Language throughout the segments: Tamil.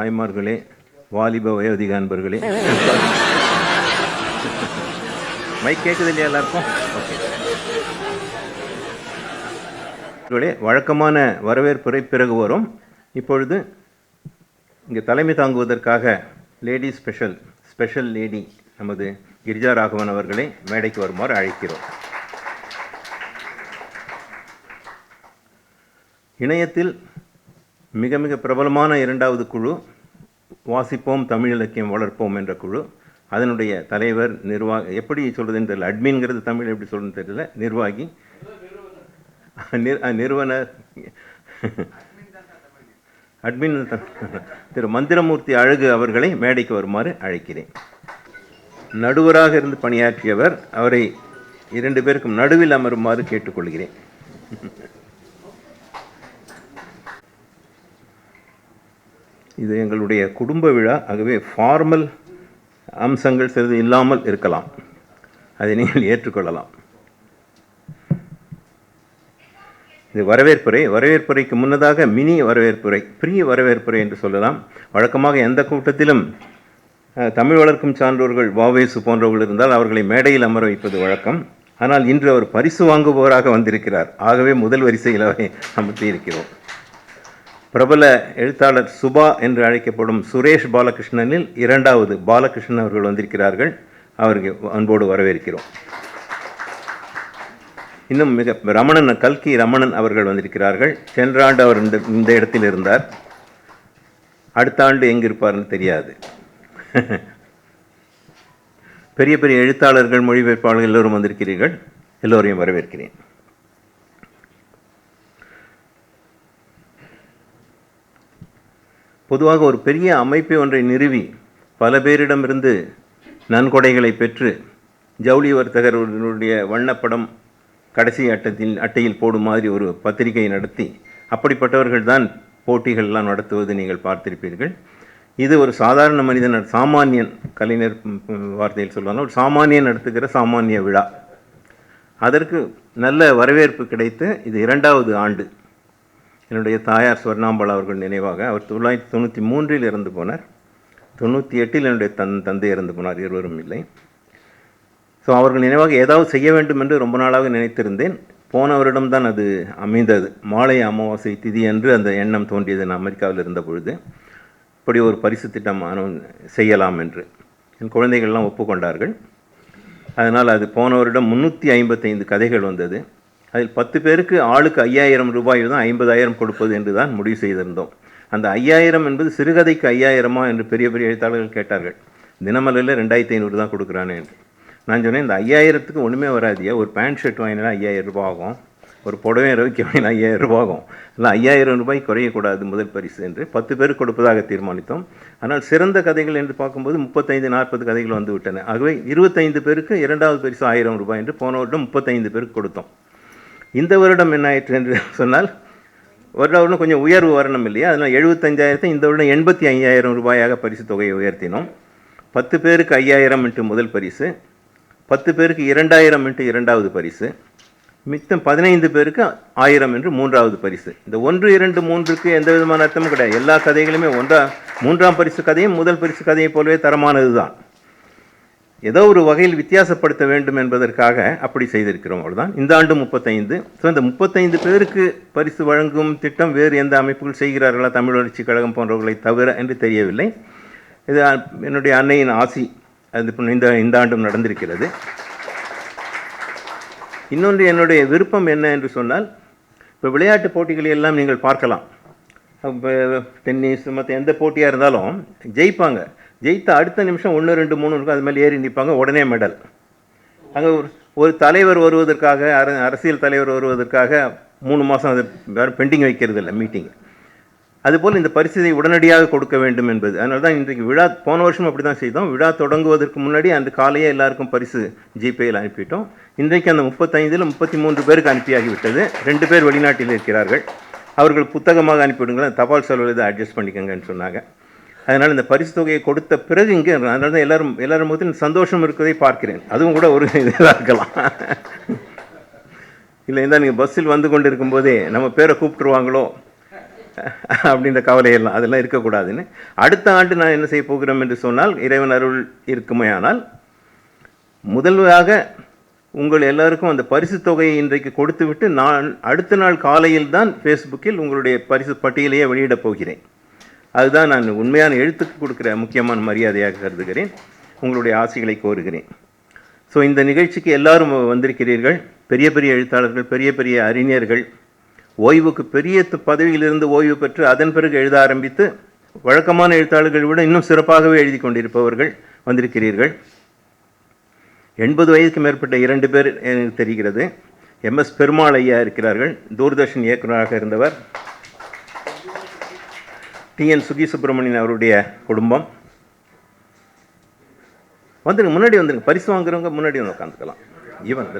தாய்மார்களே, வாலிப வயோதிக அன்பர்களே, மைக் கேட்குது இல்லையா எல்லாருக்கும்? ஓகே, வழக்கமான வரவேற்புரை பிறகு வரும். இப்பொழுது இங்கே தலைமை தாங்குவதற்காக லேடி ஸ்பெஷல் லேடி நமது கிரிஜா ராகவன் அவர்களை மேடைக்கு வருமாறு அழைக்கிறோம். இணையத்தில் மிக மிக பிரபலமான இரண்டாவது குழு வாசிப்போம் தமிழ் இலக்கியம் வளர்ப்போம் என்ற குழு. அதனுடைய தலைவர், எப்படி சொல்கிறதுன்னு தெரியல, அட்மின்ங்கிறது தமிழ் எப்படி சொல்கிறதுன்னு தெரியல, நிர்வாகி, நிறுவனர், அட்மின் திரு மந்திரமூர்த்தி அழகு அவர்களை மேடைக்கு வருமாறு அழைக்கிறேன். நடுவராக இருந்து பணியாற்றியவர், அவரை 2 பேருக்கும் நடுவில் அமருமாறு கேட்டுக்கொள்கிறேன். இது எங்களுடைய குடும்ப விழா, ஆகவே ஃபார்மல் அம்சங்கள் சிறிது இல்லாமல் இருக்கலாம், அதை நீங்கள் ஏற்றுக்கொள்ளலாம். இது வரவேற்புரைக்கு முன்னதாக மினி வரவேற்புரை, ப்ரீ வரவேற்புரை என்று சொல்லலாம். வழக்கமாக எந்த கூட்டத்திலும் தமிழ் வளர்க்கும் சான்றோர்கள் வாவேசு போன்றவர்கள் இருந்தால் அவர்களை மேடையில் அமர வைப்பது வழக்கம். ஆனால் இன்று அவர் பரிசு வாங்குபவராக வந்திருக்கிறார். ஆகவே முதல் வரிசையில் அவரை அமர்த்தி இருக்கிறோம். பிரபல எழுத்தாளர் சுபா என்று அழைக்கப்படும் சுரேஷ் பாலகிருஷ்ணனில் 2வது பாலகிருஷ்ணன் அவர்கள் வந்திருக்கிறார்கள். அவருக்கு அன்போடு வரவேற்கிறோம். இன்னும் மிக கல்கி ரமணன் அவர்கள் வந்திருக்கிறார்கள். சென்ற ஆண்டு அவர் இந்த இடத்தில் இருந்தார். அடுத்த ஆண்டு எங்கிருப்பார்னு தெரியாது. பெரிய பெரிய எழுத்தாளர்கள், மொழிபெயர்ப்பாளர்கள் எல்லோரும் வந்திருக்கிறீர்கள். எல்லோரையும் வரவேற்கிறேன். பொதுவாக ஒரு பெரிய அமைப்பை ஒன்றை நிறுவி பல பேரிடமிருந்து நன்கொடைகளை பெற்று ஜவுளி வர்த்தகர்களுடைய வண்ணப்படம் கடைசி அட்டையில் போடும் மாதிரி ஒரு பத்திரிகை நடத்தி அப்படிப்பட்டவர்கள் தான் போட்டிகள்லாம் நடத்துவது நீங்கள் பார்த்திருப்பீர்கள். இது ஒரு சாதாரண மனிதன், சாமானியன், கலைஞர் வார்த்தையில் சொல்லுவாங்க, ஒரு சாமானியன் நடத்துகிற சாமானிய விழா. அதற்கு நல்ல வரவேற்பு கிடைத்து இது 2வது ஆண்டு. என்னுடைய தாயார் ஸ்வர்ணாம்பாள் அவர்கள் நினைவாக, அவர் 1993 இறந்து போனார். 98 என்னுடைய தந்தை இறந்து போனார், இருவரும் இல்லை. ஸோ அவர்கள் நினைவாக ஏதாவது செய்ய வேண்டும் என்று ரொம்ப நாளாக நினைத்திருந்தேன். போன வருடம்தான் அது அமைந்தது. மாலை அமாவாசை திதி என்று அந்த எண்ணம் தோன்றியது. நான் அமெரிக்காவில் இருந்த பொழுது இப்படி ஒரு பரிசு திட்டம் செய்யலாம் என்று என் குழந்தைகள்லாம் ஒப்புக்கொண்டார்கள். அதனால் அது போன வருடம் 355 கதைகள் வந்தது. அதில் 10 பேருக்கு ஆளுக்கு 5000 ரூபாய் தான் 50,000 கொடுப்பது என்று தான் முடிவு செய்திருந்தோம். அந்த 5000 என்பது சிறுகதைக்கு 5000 என்று பெரிய பெரிய எழுத்தாளர்கள் கேட்டார்கள். தினமலரில் 2500 தான் கொடுக்குறானே என்று. நான் சொன்னேன், இந்த 5000க்கு ஒன்றுமே வராதியா, ஒரு பேண்ட் ஷர்ட் வாங்கினா 5000 ரூபா ஆகும், ஒரு புடவை ரவிக்க வாங்கினா 5000 ரூபா ஆகும், இல்லை 5000 ரூபாய் குறையக்கூடாது முதல் பரிசு என்று 10 பேருக்கு கொடுப்பதாக தீர்மானித்தோம். ஆனால் சிறந்த கதைகள் என்று பார்க்கும்போது 35-40 கதைகள் வந்து விட்டன. ஆகவே 25 பேருக்கு 2வது பரிசு 1000 ரூபாய் என்று போன வருடம் 35 பேருக்கு கொடுத்தோம். இந்த வருடம் என்ன ஆயிற்று என்று சொன்னால், வருடம் கொஞ்சம் உயர்வு வரணும் இல்லையா, அதனால் 75,000 இந்த வருடம் 85,000 ரூபாயாக பரிசு தொகையை உயர்த்தினோம். 10 பேருக்கு 5000 என்று முதல் பரிசு, 10 பேருக்கு 2000 என்று 2வது பரிசு, மித்தம் 15 பேருக்கு 1000 என்று 3வது பரிசு. இந்த 1, 2, 3க்கு எந்த விதமான அர்த்தமும் கிடையாது. எல்லா கதைகளுமே 3ஆம் பரிசு கதையும் முதல் பரிசு கதையை போலவே தரமானது தான். ஏதோ ஒரு வகையில் வித்தியாசப்படுத்த வேண்டும் என்பதற்காக அப்படி செய்திருக்கிறோம், அவ்வளோதான். இந்த ஆண்டு 35. ஸோ இந்த 35 பேருக்கு பரிசு வழங்கும் திட்டம் வேறு எந்த அமைப்புகள் செய்கிறார்களா, தமிழ் வளர்ச்சி கழகம் போன்றவர்களை தவிர என்று தெரியவில்லை. இது என்னுடைய அன்னையின் ஆசி. அது இந்த ஆண்டும் நடந்திருக்கிறது. இன்னொன்று, என்னுடைய விருப்பம் என்ன என்று சொன்னால், இப்போ விளையாட்டு போட்டிகளை எல்லாம் நீங்கள் பார்க்கலாம். டென்னிஸ் மற்ற எந்த போட்டியாக இருந்தாலும் ஜெயிப்பாங்க. ஜெயித்த அடுத்த நிமிஷம் 1, 2, 3 இருக்கும், அது மேலே ஏறி நிற்பாங்க, உடனே மெடல். அங்கே ஒரு தலைவர் வருவதற்காக, அரசியல் தலைவர் வருவதற்காக 3 மாதம் அது வேறு பெண்டிங் வைக்கிறது இல்லை மீட்டிங். அதுபோல் இந்த பரிசை உடனடியாக கொடுக்க வேண்டும் என்பது. அதனால தான் இன்றைக்கு விழா, போன வருஷம் அப்படி தான் செய்தோம். விழா தொடங்குவதற்கு முன்னாடி அந்த காலையே எல்லாருக்கும் பரிசு ஜிபேயில் அனுப்பிட்டோம். இன்றைக்கு அந்த 35இல் 33 பேருக்கு அனுப்பியாகிவிட்டது. 2 பேர் வெளிநாட்டில் இருக்கிறார்கள். அவர்கள் புத்தகமாக அனுப்பிவிடுங்களேன், தபால் செலவில் இதை அட்ஜஸ்ட் பண்ணிக்கங்கன்னு சொன்னாங்க. அதனால் இந்த பரிசு தொகையை கொடுத்த பிறகு இங்கே, அதனால தான் எல்லாரும் முகத்தில் சந்தோஷம் இருக்கிறதை பார்க்கிறேன். அதுவும் கூட ஒரு இதாக இருக்கலாம். இல்லை, இருந்தால் நீங்கள் பஸ்ஸில் வந்து கொண்டு இருக்கும்போதே நம்ம பேரை கூப்பிட்டுருவாங்களோ, அப்படின்ற கவலையெல்லாம் அதெல்லாம் இருக்கக்கூடாதுன்னு. அடுத்த ஆண்டு நான் என்ன செய்ய போகிறோம் என்று சொன்னால், இறைவன் அருள் இருக்குமையானால், முதல்வராக உங்கள் எல்லாருக்கும் அந்த பரிசு தொகையை இன்றைக்கு கொடுத்துவிட்டு நான் அடுத்த நாள் காலையில் தான் ஃபேஸ்புக்கில் உங்களுடைய பரிசு பட்டியலையே வெளியிடப் போகிறேன். அதுதான் நான் உண்மையான எழுத்துக்கு கொடுக்குற முக்கியமான மரியாதையாக கருதுகிறேன். உங்களுடைய ஆசைகளை கோருகிறேன். ஸோ இந்த நிகழ்ச்சிக்கு எல்லாரும் வந்திருக்கிறீர்கள். பெரிய பெரிய எழுத்தாளர்கள், பெரிய பெரிய அறிஞர்கள், ஓய்வுக்கு பெரிய பதவியிலிருந்து ஓய்வு பெற்று அதன் பிறகு எழுத ஆரம்பித்து வழக்கமான எழுத்தாளர்களை விட இன்னும் சிறப்பாகவே எழுதி கொண்டிருப்பவர்கள் வந்திருக்கிறீர்கள். 80 வயதுக்கு மேற்பட்ட 2 பேர் எனக்கு தெரிகிறது. MS பெருமாள் ஐயா இருக்கிறார்கள், தூர்தர்ஷன் இயக்குநராக இருந்தவர். TN சுகி சுப்பிரமணியன் அவருடைய குடும்பம். வந்துருங்க, முன்னாடி வந்துருங்க. பரிசு வாங்குறவங்க முன்னாடி வந்து உட்காந்துக்கலாம். ஈவன்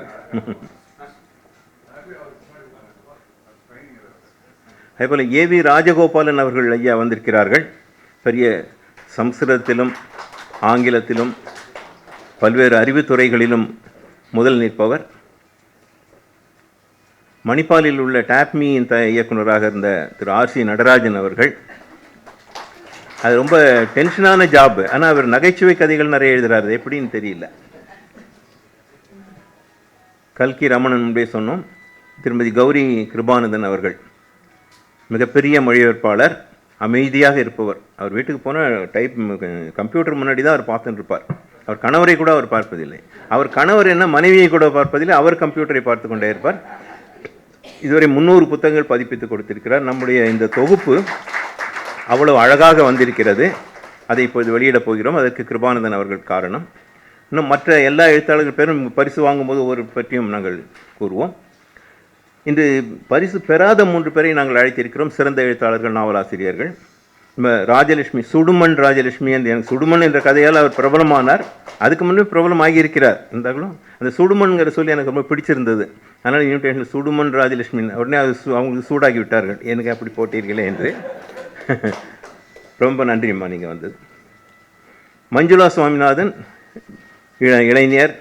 அதேபோல் AV ராஜகோபாலன் அவர்கள் ஐயா வந்திருக்கிறார்கள். பெரிய சம்ஸ்கிருதத்திலும் ஆங்கிலத்திலும் பல்வேறு அறிவுத்துறைகளிலும் முதல் நிற்பவர். மணிப்பாலில் உள்ள டாப்மியின் இயக்குநராக இருந்த திரு RC நடராஜன் அவர்கள். அது ரொம்ப டென்ஷனான ஜாப். ஆனால் அவர் நகைச்சுவை கதைகள் நிறைய எழுதுகிறாரு, எப்படின்னு தெரியல. கல்கி ரமணன் முன்பே சொன்னோம். திருமதி கௌரி கிருபானந்தன் அவர்கள் மிகப்பெரிய மொழிபெயர்ப்பாளர், அமைதியாக இருப்பவர். அவர் வீட்டுக்கு போனால் கம்ப்யூட்டர் முன்னாடி தான் அவர் பார்த்துட்டு இருப்பார். அவர் கணவரை கூட அவர் பார்ப்பதில்லை. அவர் கணவர் என்ன மனைவியை கூட பார்ப்பதில்லை, அவர் கம்ப்யூட்டரை பார்த்து கொண்டே இருப்பார். இதுவரை 300 புத்தகங்கள் பதிப்பித்து கொடுத்திருக்கிறார். நம்முடைய இந்த தொகுப்பு அவ்வளவு அழகாக வந்திருக்கிறது. அதை இப்போது வெளியிடப் போகிறோம். அதற்கு கிருபானந்தன் அவர்கள் காரணம். இன்னும் மற்ற எல்லா எழுத்தாளர்கள் பேரும் பரிசு வாங்கும்போது ஒரு பற்றியும் நாங்கள் கூறுவோம். இன்று பரிசு பெறாத 3 பேரை நாங்கள் அழைத்திருக்கிறோம். சிறந்த எழுத்தாளர்கள், நாவலாசிரியர்கள். ராஜலட்சுமி, சுடுமண் ராஜலட்சுமி என்று, எனக்கு சுடுமண் என்ற கதையால் அவர் பிரபலமானார். அதுக்கு முன்னே பிரபலமாகி இருக்கிறார். இருந்தாலும் அந்த சுடுமண்ங்கிற சொல்லி எனக்கு ரொம்ப பிடிச்சிருந்தது. அதனால் இன்விடேஷன் சுடுமண் ராஜலட்சுமி, உடனே அது அவங்களுக்கு சூடாக்கி விட்டார்கள், எனக்கு அப்படி போட்டீர்களே என்று. ரொம்ப நன்றிம்மா நீங்கள் வந்தது. மஞ்சுளா சுவாமிநாதன் இளைஞர்,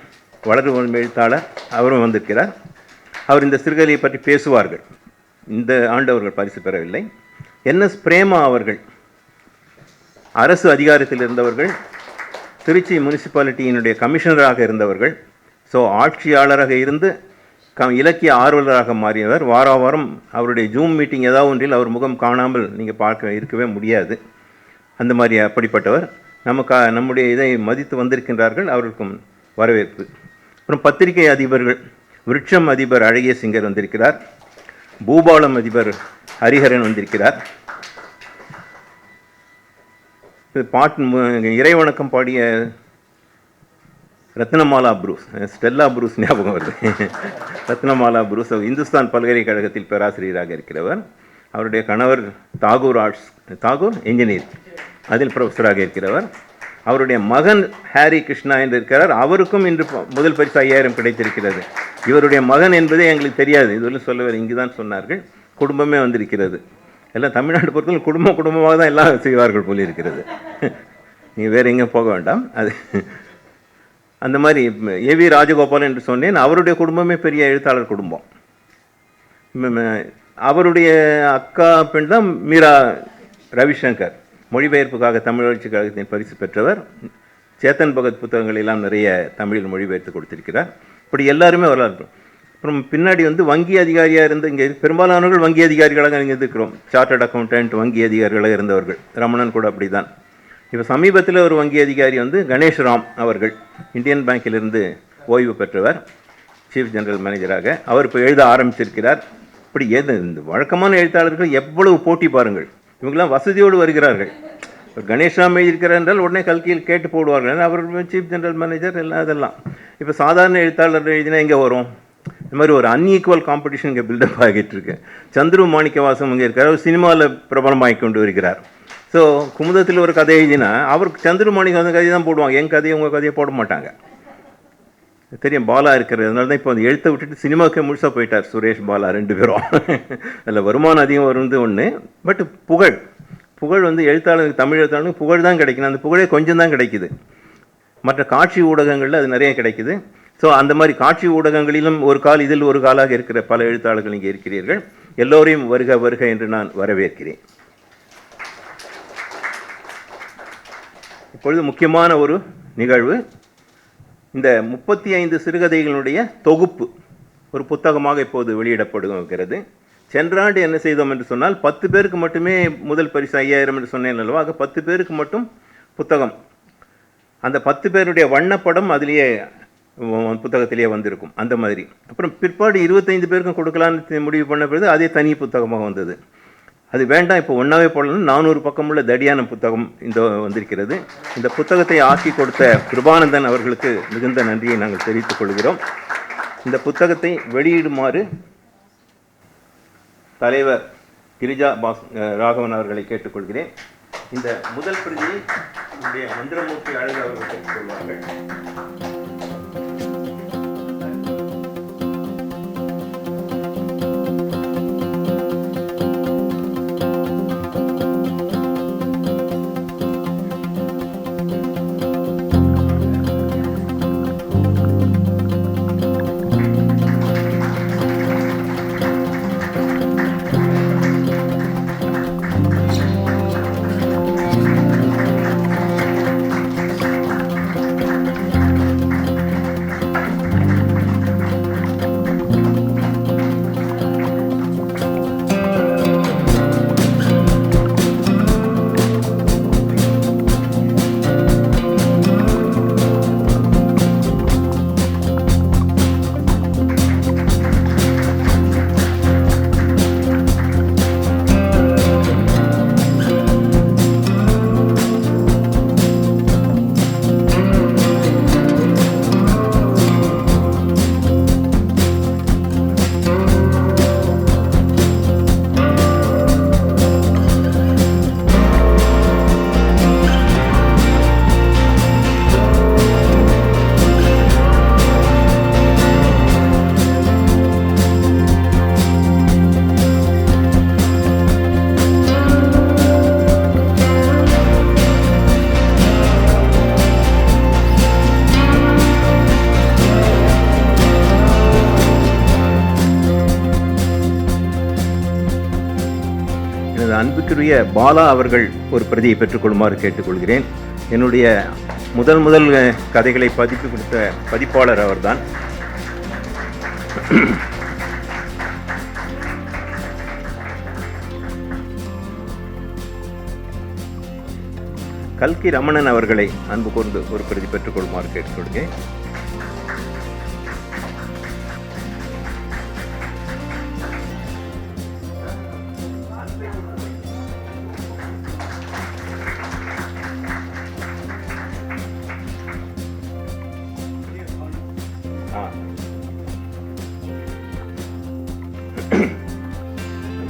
வளரும் எழுத்தாளர், அவரும் வந்திருக்கிறார். அவர் இந்த சிறுகதையை பற்றி பேசுவார்கள். இந்த ஆண்டு அவர்கள் பரிசு பெறவில்லை. NS பிரேமா அவர்கள் அரசு அதிகாரத்தில் இருந்தவர்கள், திருச்சி முனிசிபாலிட்டியினுடைய கமிஷனராக இருந்தவர்கள். ஸோ ஆட்சியாளராக இருந்து இலக்கிய ஆர்வலராக மாறியவர். வாரம் அவருடைய ஜூம் மீட்டிங் ஏதாவது ஒன்றில் அவர் முகம் காணாமல் நீங்கள் இருக்கவே முடியாது. அந்த மாதிரி அப்படிப்பட்டவர் நம்முடைய இதை மதித்து வந்திருக்கின்றார்கள். அவர்களுக்கும் வரவேற்பு. அப்புறம் பத்திரிகை அதிபர்கள், விருட்சம் அதிபர் அழகிய சிங்கர் வந்திருக்கிறார். பூபாலம் அதிபர் ஹரிஹரன் வந்திருக்கிறார். இறைவணக்கம் பாடிய ரத்னமாலா புரூஸ், ஸ்டெல்லா புரூஸ் ஞாபகம் வருது. ரத்னமாலா புரூஸ் இந்துஸ்தான் பல்கலைக்கழகத்தில் பேராசிரியராக இருக்கிறவர். அவருடைய கணவர் தாகூர் இன்ஜினியர், அதில் ப்ரொஃபஸராக இருக்கிறவர். அவருடைய மகன் ஹாரி கிருஷ்ணா என்று இருக்கிறார். அவருக்கும் இன்று முதல் பரிசு 5000 கிடைத்திருக்கிறது. இவருடைய மகன் என்பதே எங்களுக்கு தெரியாது, இதுவரையும் சொல்லவர், இங்கு தான் சொன்னார்கள். குடும்பமே வந்திருக்கிறது. எல்லாம் தமிழ்நாடு பொறுத்தவரை குடும்பமாக தான் எல்லாம் செய்வார்கள் போல இருக்கிறது. நீங்கள் வேறு எங்கேயும் போக வேண்டாம். அது அந்த மாதிரி AV ராஜகோபாலன் என்று சொன்னேன். அவருடைய குடும்பமே பெரிய எழுத்தாளர் குடும்பம். அவருடைய அக்கா பெண் தான் மீரா ரவிசங்கர், மொழிபெயர்ப்புக்காக தமிழ் வளர்ச்சி கழகத்தின் பரிசு பெற்றவர். சேத்தன் பகத் புத்தகங்கள் எல்லாம் நிறைய தமிழில் மொழிபெயர்த்து கொடுத்திருக்கிறார். இப்படி எல்லாருமே வரலாறு. அப்புறம் பின்னாடி வங்கி அதிகாரியாக இருந்து, இங்கே பெரும்பாலானவர்கள் வங்கி அதிகாரிகளாக இங்கே இருக்கிறோம். சார்ட்டர்ட் அக்கௌண்டன்ட் வங்கி அதிகாரிகளாக இருந்தவர்கள். ரமணன் கூட அப்படி தான். இப்போ சமீபத்தில் ஒரு வங்கி அதிகாரி கணேஷ் ராம் அவர்கள் இந்தியன் பேங்கிலிருந்து ஓய்வு பெற்றவர், சீஃப் ஜெனரல் மேனேஜராக. அவர் இப்போ எழுத ஆரம்பிச்சிருக்கிறார். இப்படி இந்த வழக்கமான எழுத்தாளர்கள் எவ்வளவு போட்டி பாருங்கள். இவங்கெல்லாம் வசதியோடு வருகிறார்கள். கணேஷ் ராம் எழுதியிருக்கிறார் என்றால் உடனே கல்கியில் கேட்டு போடுவார்கள். அவர் சீஃப் ஜெனரல் மேனேஜர் எல்லாம் அதெல்லாம். இப்போ சாதாரண எழுத்தாளர் எழுதினா எங்கே வரும்? இந்த மாதிரி ஒரு அன்ஈக்குவல் காம்படிஷன் இங்கே பில்டப் ஆகிட்டு இருக்கு. சந்துரு மாணிக்கவாசம் இங்கே இருக்கார். அவர் சினிமாவில் பிரபலமாகி கொண்டு வருகிறார். ஸோ குமுதத்தில் ஒரு கதை எழுதினா அவருக்கு சந்துரு மாணிக்கவாசன் கதையை தான் போடுவாங்க, என் கதையை உங்கள் கதையை போட மாட்டாங்க. தெரியும், பாலா இருக்கிறது. அதனால தான் இப்போ எழுத்தை விட்டுட்டு சினிமாவுக்கே முழுசாக போயிட்டார் சுரேஷ் பாலா 2 பேரும். அதில் வருமானம் அதிகம் வருது ஒன்று. பட் புகழ் எழுத்தாளருக்கு, தமிழ் எழுத்தாளருக்கு புகழ் தான் கிடைக்கணும். அந்த புகழே கொஞ்சம் தான் கிடைக்குது. மற்ற காட்சி ஊடகங்களில் அது நிறைய கிடைக்குது. ஸோ அந்த மாதிரி காட்சி ஊடகங்களிலும் ஒரு கால், இதில் ஒரு காலாக இருக்கிற பல எழுத்தாளர்கள் இங்கே இருக்கிறீர்கள். எல்லோரையும் வருக வருக என்று நான் வரவேற்கிறேன். இப்பொழுது முக்கியமான ஒரு நிகழ்வு. இந்த 35 சிறுகதைகளுடைய தொகுப்பு ஒரு புத்தகமாக இப்போது வெளியிடப்படுகிறது. சென்ற ஆண்டு என்ன செய்தோம் என்று சொன்னால் 10 பேருக்கு மட்டுமே முதல் பரிசு 5000 என்று சொன்னேன் அல்லவா. ஆக 10 பேருக்கு மட்டும் புத்தகம். அந்த 10 பேருடைய வண்ணப்படம் அதிலேயே புத்தகத்திலேயே வந்திருக்கும் அந்த மாதிரி. அப்புறம் பிற்பாடு 25 பேருக்கும் கொடுக்கலான்னு முடிவு பண்ண பிறகு அதே தனி புத்தகமாக வந்தது. அது வேண்டாம், இப்போ ஒன்றாவே போடலாம். 400 பக்கமுள்ள தடியான புத்தகம் இந்த வந்திருக்கிறது. இந்த புத்தகத்தை ஆக்கி கொடுத்த கிருபானந்தன் அவர்களுக்கு மிகுந்த நன்றியை நாங்கள் தெரிவித்துக் கொள்கிறோம். இந்த புத்தகத்தை வெளியிடுமாறு தலைவர் கிரிஜா ராகவன் அவர்களை கேட்டுக்கொள்கிறேன். இந்த முதல் பிரதியை மந்திரமூர்த்தி அழகு அவர்கள் கேட்டுக்கொள்வார்கள். அன்புக்குரிய பாலா அவர்கள் ஒரு பிரதியை பெற்றுக்கொள்ளுமாறு கேட்டுக்கொள்கிறேன். என்னுடைய முதல் கதைகளை பதிப்பு கொடுத்த பதிப்பாளர் அவர்தான். கல்கி ரமணன் அவர்களை அன்பு கூர்ந்து ஒரு பிரதி பெற்றுக்கொள்ளுமாறு கேட்டுக்கொள்கிறேன்.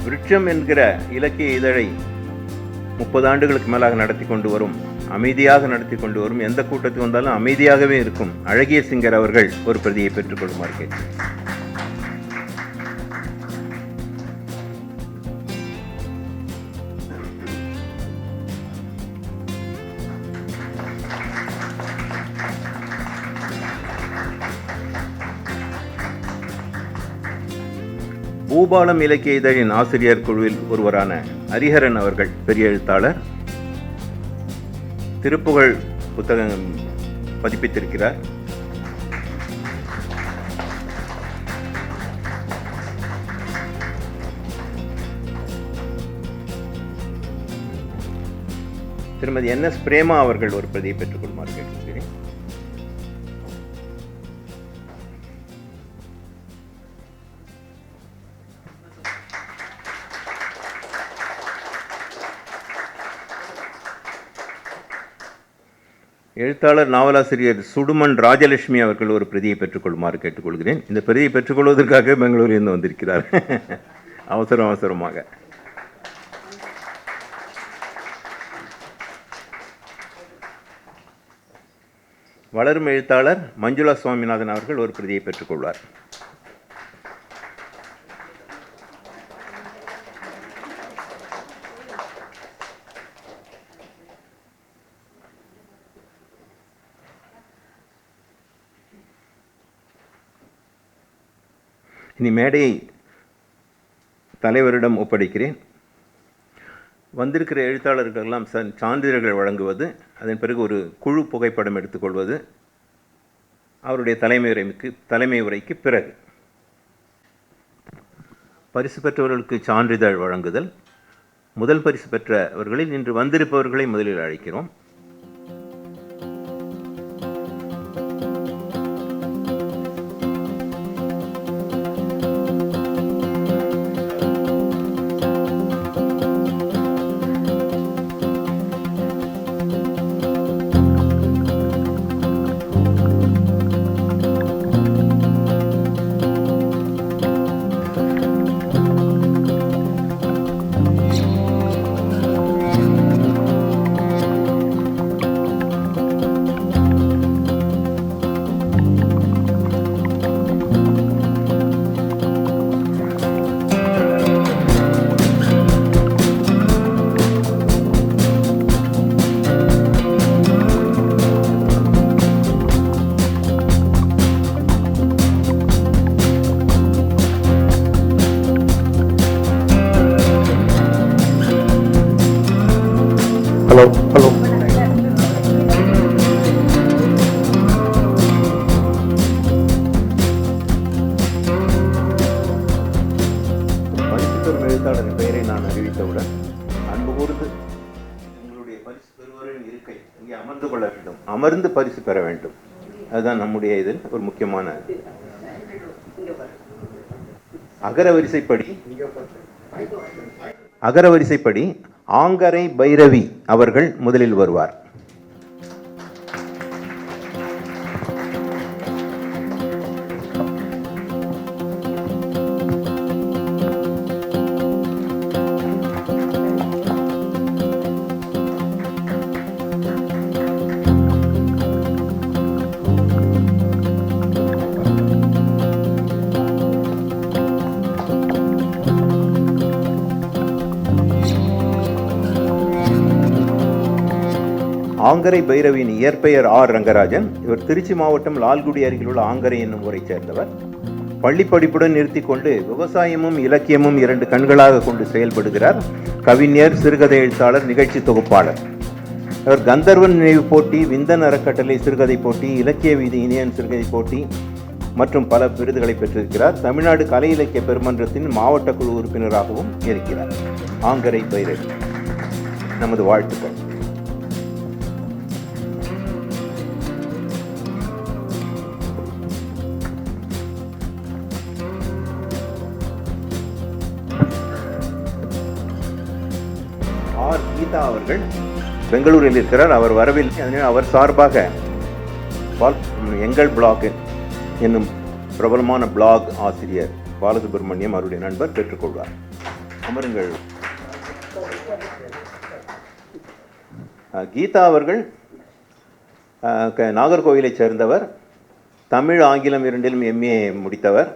விருட்சம் என்கிற இலக்கிய இதழை 30 ஆண்டுகளுக்கு மேலாக நடத்தி கொண்டு வரும், அமைதியாக நடத்தி கொண்டு வரும், எந்த கூட்டத்துக்கு வந்தாலும் அமைதியாகவே இருக்கும் அழகிய சிங்கர் அவர்கள் ஒரு பிரதியை பெற்றுக்கொள்ளுமாறு கேட்டேன். பூபாலம் இலக்கிய இதழின் ஆசிரியர் குழுவில் ஒருவரான ஹரிஹரன் அவர்கள் பெரிய எழுத்தாளர், திருப்புகழ் புத்தகம் பதிப்பித்திருக்கிறார். திருமதி NS பிரேமா அவர்கள் ஒரு பிரதியை பெற்றுக்கொள்ளுமாறு கேட்டுக்கொள்கிறேன். எழுத்தாளர் நாவலாசிரியர் சுடுமன் ராஜலட்சுமி அவர்கள் ஒரு பிரதியை பெற்றுக்கொள்ளுமாறு கேட்டுக்கொள்கிறேன். இந்த பிரதியை பெற்றுக்கொள்வதற்காக பெங்களூரிலிருந்து வந்திருக்கிறார் அவசரமாக. வளரும் எழுத்தாளர் மஞ்சுளா சுவாமிநாதன் அவர்கள் ஒரு பிரதியை பெற்றுக்கொள்வார். இனி மேடையை தலைவரிடம் ஒப்படைக்கிறேன். வந்திருக்கிற எழுத்தாளர்களெல்லாம் சான்றிதழ்கள் வழங்குவது, அதன் பிறகு ஒரு குழு புகைப்படம் எடுத்துக்கொள்வது, அவருடைய தலைமை உரைக்கு பிறகு பரிசு பெற்றவர்களுக்கு சான்றிதழ் வழங்குதல். முதல் பரிசு பெற்றவர்களில் இன்று வந்திருப்பவர்களை முதலில் அழைக்கிறோம். ஹலோ பரிசு பெறும் எழுத்தாளரின் பெயரை நான் அறிவித்தவுடன் அன்பு கூர்ந்து உங்களுடைய பரிசு பெறுவோரின் இருக்கை இங்கே அமர்ந்து கொள்ள வேண்டும், அமர்ந்து பரிசு பெற வேண்டும். அதுதான் நம்முடைய இதில் ஒரு முக்கியமான அகரவரிசைப்படி ஆங்கரை பைரவி அவர்கள் முதலில் வருவார். ஆங்கரை பைரவியின் இயற்பெயர் ஆர் ரங்கராஜன். இவர் திருச்சி மாவட்டம் லால்குடி அருகில் உள்ள ஆங்கரை என்னும் ஊரை சேர்ந்தவர். பள்ளி படிப்புடன் நிறுத்தி கொண்டு விவசாயமும் இலக்கியமும் இரண்டு கண்களாக கொண்டு செயல்படுகிறார். கவிஞர், சிறுகதை எழுத்தாளர், நிகழ்ச்சி தொகுப்பாளர். இவர் கந்தர்வன் நினைவு போட்டி, விந்தன் அறக்கட்டளை சிறுகதை போட்டி, இலக்கிய வீதி இனியன் சிறுகதை போட்டி மற்றும் பல விருதுகளை பெற்றிருக்கிறார். தமிழ்நாடு கலை இலக்கிய பெருமன்றத்தின் மாவட்ட குழு உறுப்பினராகவும் இருக்கிறார். ஆங்கரை பைரவி, நமது வாழ்த்துக்கள். ஆர் கீதா அவர்கள் பெங்களூரில் இருக்கிறார். அவர் வரவில்லை, அதனால் அவர் சார்பாக எங்கள் பிளாக் என்னும் பிரபலமான பிளாக் ஆசிரியர் பாலசுப்ரமணியம் அவருடைய நண்பர் பெற்றுக்கொள்வார். அமருங்கள். கீதா அவர்கள் நாகர்கோவிலை சேர்ந்தவர். தமிழ், ஆங்கிலம் இரண்டிலும் எம்ஏ முடித்தவர்.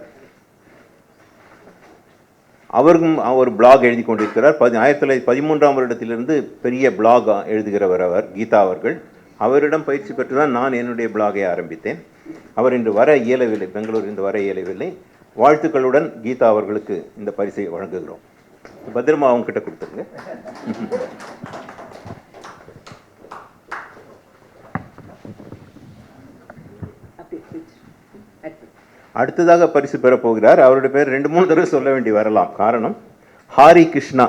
அவரும் ஒரு பிளாக் எழுதி கொண்டிருக்கிறார். 1913ஆம் வருடத்திலிருந்து பெரிய பிளாக் எழுதுகிறவர் அவர், கீதா அவர்கள். அவரிடம் பயிற்சி பெற்றுதான் நான் என்னுடைய பிளாகை ஆரம்பித்தேன். அவர் இன்று வர இயலவில்லை, பெங்களூர் இன்று வர இயலவில்லை. வாழ்த்துக்களுடன் கீதா அவர்களுக்கு இந்த பரிசை வழங்குகிறோம். பத்திரமா அவங்க கிட்ட கொடுத்துருங்க. அடுத்ததாக பரிசு பெறப் போகிறார். அவருடைய பேர் 2-3 தடவை சொல்ல வேண்டி வரலாம். காரணம், ஹாரி கிருஷ்ணா.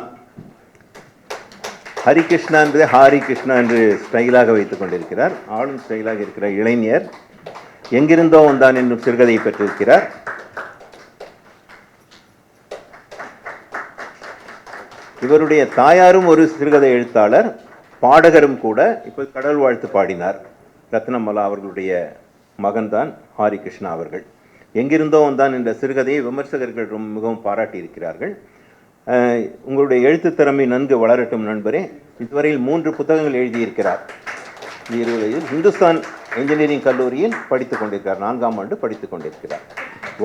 ஹரிகிருஷ்ணா என்பதை ஹாரி கிருஷ்ணா என்று ஸ்டைலாக வைத்துக் கொண்டிருக்கிறார். ஆளும் ஸ்டைலாக இருக்கிற இளைஞர். எங்கிருந்தோ வந்தான் என்னும் சிறுகதையை பெற்றிருக்கிறார். இவருடைய தாயாரும் ஒரு சிறுகதை எழுத்தாளர், பாடகரும் கூட. இப்போ கடல் வாழ்த்து பாடினார். ரத்னமலா அவர்களுடைய மகன்தான் ஹாரி கிருஷ்ணா அவர்கள். எங்கிருந்தோ வந்தான் என்ற சிறுகதையை விமர்சகர்கள் மிகவும் பாராட்டி இருக்கிறார்கள். உங்களுடைய எழுத்து திறமை நன்கு வளரட்டும் நண்பரே. இதுவரையில் 3 புத்தகங்கள் எழுதியிருக்கிறார். 20 வயதில் இந்துஸ்தான் என்ஜினியரிங் கல்லூரியில் படித்துக் கொண்டிருக்கிறார். 4ஆம் ஆண்டு படித்துக் கொண்டிருக்கிறார்.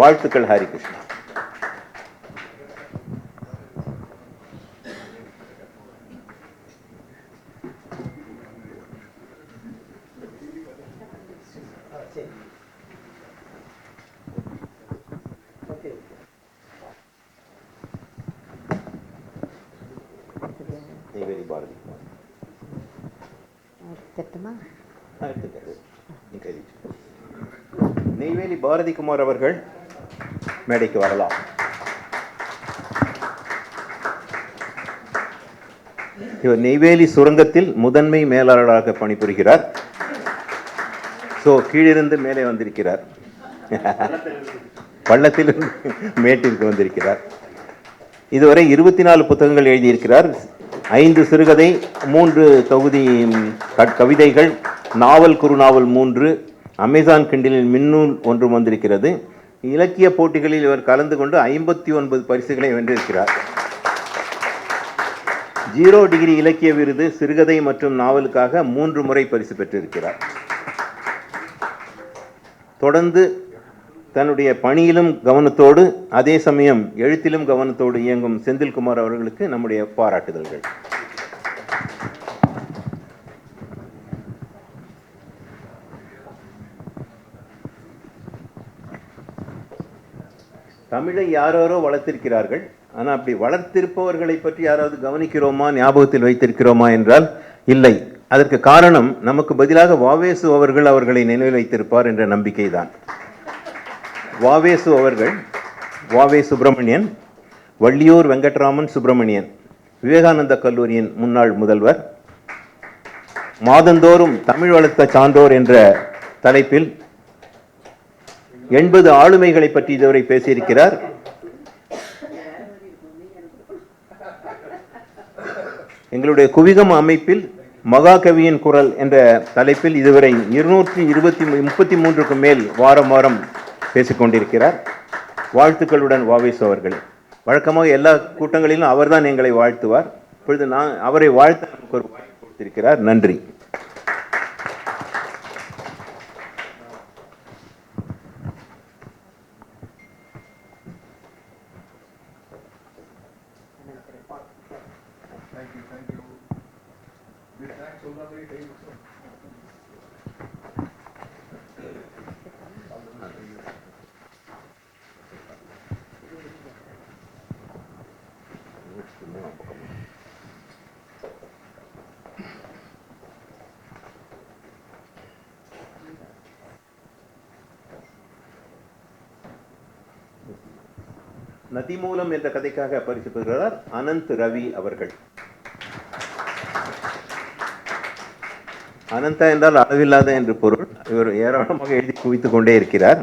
வாழ்த்துக்கள் ஹாரி கிருஷ்ணா. நெய்வேலி பாரதி குமார். நெய்வேலி பாரதி குமார் அவர்கள் மேடைக்கு வரலாம். இவர் நெய்வேலி சுரங்கத்தில் முதன்மை மேலாளராக பணிபுரிகிறார். ஸோ கீழிருந்து மேலே வந்திருக்கிறார், பள்ளத்திலிருந்து மேட்டிற்கு வந்திருக்கிறார். இதுவரை 24 புத்தகங்கள் எழுதியிருக்கிறார். 5 சிறுகதை, 3 தொகுதி கவிதைகள், நாவல், குறுநாவல் 3, அமேசான் கிண்டலில் மின்னூல் 1 வந்திருக்கிறது. இலக்கிய போட்டிகளில் இவர் கலந்து கொண்டு 59 பரிசுகளை வென்றிருக்கிறார். 0 டிகிரி இலக்கிய விருது சிறுகதை மற்றும் நாவலுக்காக 3 முறை பரிசு பெற்றிருக்கிறார். தொடர்ந்து தன்னுடைய பணியிலும் கவனத்தோடு அதே சமயம் எழுத்திலும் கவனத்தோடு இயங்கும் செந்தில்குமார் அவர்களுக்கு நம்முடைய பாராட்டுதல்கள். தமிழை யாரோ வளர்த்திருக்கிறார்கள். ஆனால் அப்படி வளர்த்திருப்பவர்களை பற்றி யாராவது கவனிக்கிறோமா, ஞாபகத்தில் வைத்திருக்கிறோமா என்றால் இல்லை. அதற்கு காரணம் நமக்கு பதிலாக வாவேசு அவர்கள் அவர்களை நினைவில் வைத்திருப்பார் என்ற நம்பிக்கை தான். வாவேசு அவர்கள், வாவே சுப்பிரமணியன், வள்ளியூர் வெங்கட்ராமன் சுப்பிரமணியன் விவேகானந்த கல்லூரியின் முன்னாள் முதல்வர், மாதந்தோறும் தமிழ் வளர்த்த சான்றோர் என்ற தலைப்பில் 80 ஆளுமைகளை பற்றி இதுவரை பேசியிருக்கிறார். எங்களுடைய குவிகம் அமைப்பில் மகாகவியின் குரல் என்ற தலைப்பில் இதுவரை 233க்கும் மேல் வாரம் வாரம் பேசிக்கொண்டிருக்கிறார். வாழ்த்துக்களுடன் வாவேசு அவர்கள். வழக்கமாக எல்லா கூட்டங்களிலும் அவர்தான் எங்களை வாழ்த்துவார். இப்பொழுது நான் அவரை வாழ்த்த நமக்கு ஒரு வாய்ப்பு கொடுத்திருக்கிறார். நன்றி. நதிமூலம் என்ற கதைக்காக பரிசு பெறுகிறார் அனந்த் ரவி அவர்கள். அனந்தா என்றால் அளவில்லாத என்று பொருள். இவர் ஏராளமாக எழுதி குவித்துக் கொண்டே இருக்கிறார்.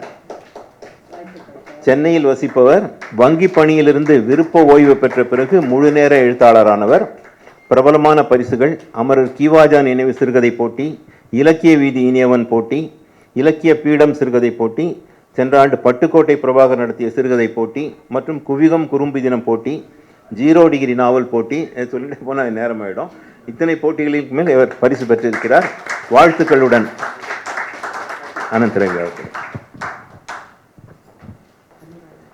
சென்னையில் வசிப்பவர். வங்கி பணியிலிருந்து விருப்ப ஓய்வு பெற்ற பிறகு முழு நேர எழுத்தாளரானவர். பிரபலமான பரிசுகள்: அமரர் கீவாஜா நினைவு சிறுகதை போட்டி, இலக்கிய வீதி இனியவன் போட்டி, இலக்கிய பீடம் சிறுகதை போட்டி, சென்ற ஆண்டு பட்டுக்கோட்டை பிரபாகர் நடத்திய சிறுகதை போட்டி மற்றும் குவிகம் குறும்பு தினம் போட்டி, 0 டிகிரி நாவல் போட்டி. சொல்லிட்டு போனால் நேரம் ஆகிடும். இத்தனை போட்டிகளுக்கு மேல் இவர் பரிசு பெற்றிருக்கிறார். வாழ்த்துக்களுடன் அனந்த் ரவி அவர்கள்.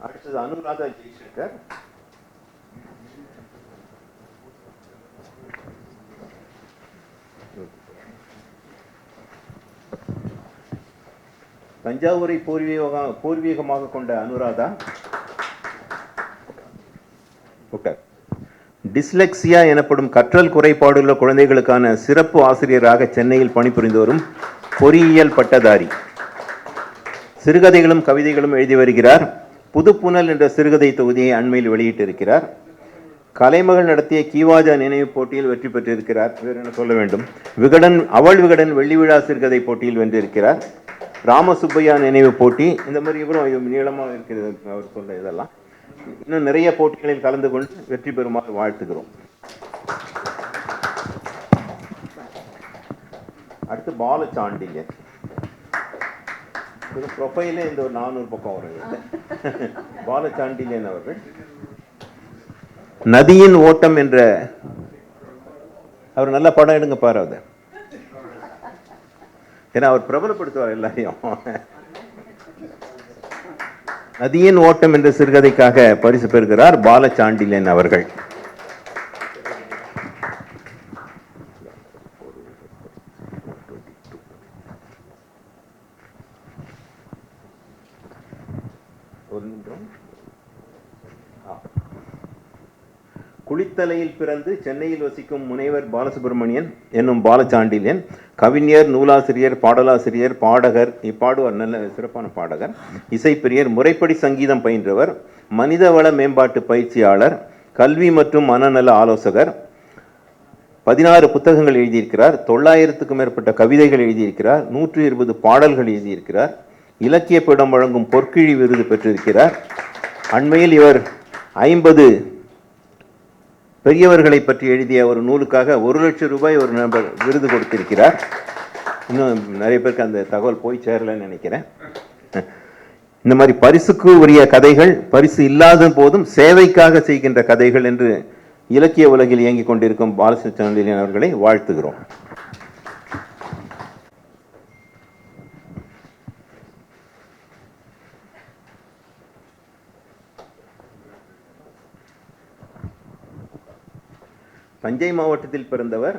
அடுத்தது அனுராதா ஜெய்சங்கர். தஞ்சாவூரை பூர்வீகமாக கொண்ட அனுராதா டிஸ்லெக்சியா எனப்படும் கற்றல் குறைபாடுள்ள குழந்தைகளுக்கான சிறப்பு ஆசிரியராக சென்னையில் பணிபுரிந்து வரும் பொறியியல் பட்டதாரி. சிறுகதைகளும் கவிதைகளும் எழுதி வருகிறார். புதுப்புனல் என்ற சிறுகதை தொகுதியை அண்மையில் வெளியிட்டிருக்கிறார். கலைமகள் நடத்திய கீவாஜா நினைவு போட்டியில் வெற்றி பெற்றிருக்கிறார். வேறு என்ன சொல்ல வேண்டும். அவள் விகடன் வெள்ளி விழா சிறுகதை போட்டியில் வென்றிருக்கிறார். ராமசுப்பையா நினைவு போட்டி, இந்த மாதிரி இவரும் நீளமாக இருக்கிறது அவர் சொல்ல. இதெல்லாம் இன்னும் நிறைய போட்டிகளில் கலந்து கொண்டு வெற்றி பெறுமாறு வாழ்த்துகிறோம். அடுத்து பாலசாண்டில்யன். ப்ரொஃபைலே இந்த ஒரு 400 பக்கம் வருகிறது. பாலசாண்டில்யன் அவர்கள் நதியின் ஓட்டம் என்ற அவர் நல்ல படம் எடுங்க பாரு. அது ஏன்னா அவர் பிரபலப்படுத்துவார் எல்லாரையும். நதியின் ஓட்டம் என்ற சிறுகதைக்காக பரிசு பெறுகிறார் பாலசாண்டில்யன் அவர்கள். குளித்தலையில் பிறந்து சென்னையில் வசிக்கும் முனைவர் பாலசுப்ரமணியன் என்னும் பாலசாண்டில்யன் கவிஞர், நூலாசிரியர், பாடலாசிரியர், பாடகர், இப்பாடுவார், நல்ல சிறப்பான பாடகர், இசைப்பிரியர், முறைப்படி சங்கீதம் பயின்றவர், மனிதவள மேம்பாட்டு பயிற்சியாளர், கல்வி மற்றும் மனநல ஆலோசகர், 16 புத்தகங்கள் எழுதியிருக்கிறார், 900க்கும் மேற்பட்ட கவிதைகள் எழுதியிருக்கிறார், 120 பாடல்கள் எழுதியிருக்கிறார், இலக்கிய பீடம் வழங்கும் பொற்கிழி விருது பெற்றிருக்கிறார். அண்மையில் இவர் 50 பெரியவர்களை பற்றி எழுதிய ஒரு நூலுக்காக 1 லட்சம் ரூபாய் ஒரு நபர் விருது கொடுத்திருக்கிறார். இன்னும் நிறைய பேருக்கு அந்த தகவல் போய் சேரலன்னு நினைக்கிறேன். இந்த மாதிரி பரிசுக்கு உரிய கதைகள், பரிசு இல்லாத போதும் சேவைக்காக செய்கின்ற கதைகள் என்று இலக்கிய உலகில் இயங்கிக் கொண்டிருக்கும் பாலசுப்ரமணியன் அவர்களை வாழ்த்துகிறோம். தஞ்சை மாவட்டத்தில் பிறந்தவர்.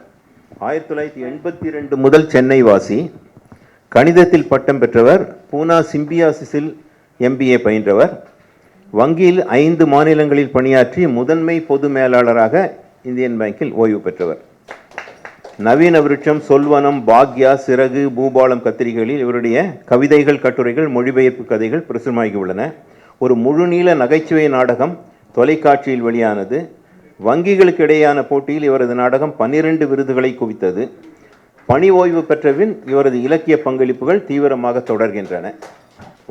1982 முதல் சென்னை வாசி. கணிதத்தில் பட்டம் பெற்றவர். பூனா சிம்பியாசிஸில் MBA பயின்றவர். வங்கியில் 5 மாநிலங்களில் பணியாற்றி முதன்மை பொது மேலாளராக இந்தியன் பேங்கில் ஓய்வு பெற்றவர். நவீன விருட்சம், சொல்வனம், பாக்யா, சிறகு, பூபாலம் கத்திரிகைகளில் இவருடைய கவிதைகள், கட்டுரைகள், மொழிபெயர்ப்பு கதைகள் பிரசுரமாகியுள்ளன. ஒரு முழுநீள நகைச்சுவை நாடகம் தொலைக்காட்சியில் வெளியானது. வங்கிகளுக்கு இடையேயான போட்டியில் இவரது நாடகம் 12 விருதுகளை குவித்தது. பணி ஓய்வு பெற்றபின் இவரது இலக்கிய பங்களிப்புகள் தீவிரமாக தொடர்கின்றன.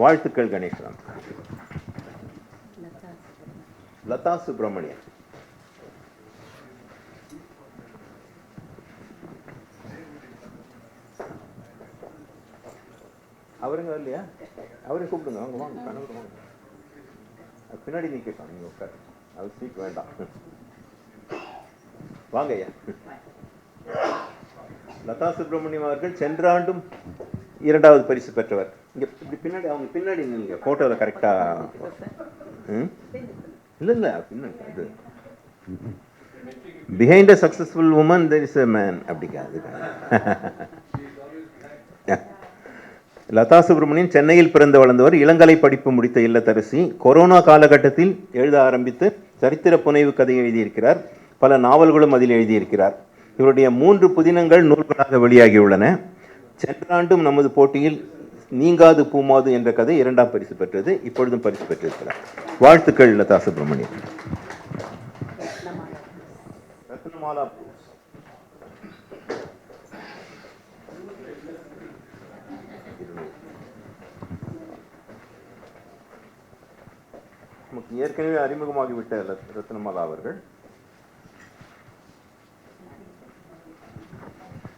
வாழ்த்துக்கள் கணேஷ்ராம். லதா சுப்பிரமணியன். அவருங்க இல்லையா? அவரையும் கூப்பிடுங்க. அவங்க வாங்க, கணவர் வாங்க. பின்னாடி நிற்கட்டும், நீங்கள் உட்காரு. அது சீட் வேண்டாம். வாங்க ஐயா. லதா சுப்பிரமணியம் அவர்கள் சென்ற ஆண்டும் 2வது பரிசு பெற்றவர். இங்கே இப்படி பின்னாடி, அவங்க பின்னாடி நீங்கள் ஃபோட்டோவில் கரெக்டாக. இல்லை பின்னாடி இது behind a successful woman there is a man அப்படிங்க. லதா சுப்பிரமணியன் சென்னையில் பிறந்து வளர்ந்தவர். இளங்கலை படிப்பு முடித்த இல்லத்தரசி. கொரோனா காலகட்டத்தில் எழுத ஆரம்பித்து சரித்திர புனைவு கதை எழுதியிருக்கிறார். பல நாவல்களும் அதில் எழுதியிருக்கிறார். இவருடைய 3 புதினங்கள் நூல்களாக வெளியாகியுள்ளன. சென்ற ஆண்டும் நமது போட்டியில் நீங்காது பூமாது என்ற கதை 2ஆம் பரிசு பெற்றது. இப்பொழுதும் பரிசு பெற்றிருக்கிறார். வாழ்த்துக்கள் லதா சுப்பிரமணியன். ரத்னமாலா நமக்கு ஏற்கனவே அறிமுகமாகிவிட்ட ரத்னமாலா அவர்கள்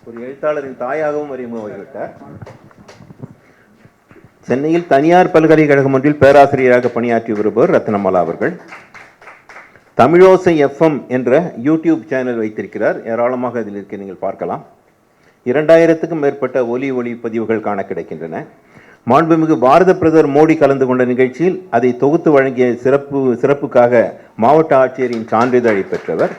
ஒரு எழுத்தாளரின் தாயாகவும் அறிமுகமாகிவிட்டார். சென்னையில் தனியார் பல்கலைக்கழகம் ஒன்றில் பேராசிரியராக பணியாற்றி வருபவர் ரத்னமாலா அவர்கள். தமிழோசை FM என்ற யூடியூப் சேனல் வைத்திருக்கிறார். ஏராளமாக அதில் இருக்க நீங்கள் பார்க்கலாம். 2000க்கும் மேற்பட்ட ஒலி பதிவுகள் காண கிடைக்கின்றன. மாண்புமிகு பாரத பிரதமர் மோடி கலந்து கொண்ட நிகழ்ச்சியில் அதை தொகுத்து வழங்கிய சிறப்புக்காக மாவட்ட ஆட்சியரின் சான்றிதழை பெற்றவர்.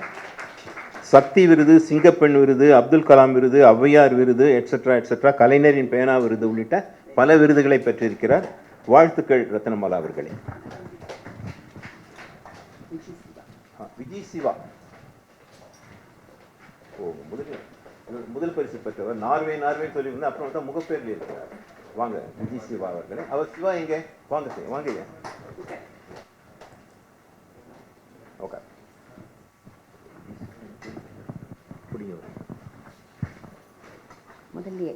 சக்தி விருது, சிங்கப்பெண் விருது, அப்துல் கலாம் விருது, ஔவையார் விருது, எட்ஸெட்ரா, கலைஞரின் பேனா விருது உள்ளிட்ட பல விருதுகளை பெற்றிருக்கிறார். வாழ்த்துக்கள் ரத்னமாலா அவர்களே. விஜய் சிவா முதல் பரிசு பெற்றவர். நார்வே சொல்லி அப்புறம் தான் முகப்பேரில் இருக்கிறார். வாங்க விஜய் சிவா அவர்களே. அவர் சிவா எங்க? வாங்க வாங்க. ஓகே. முதல்ல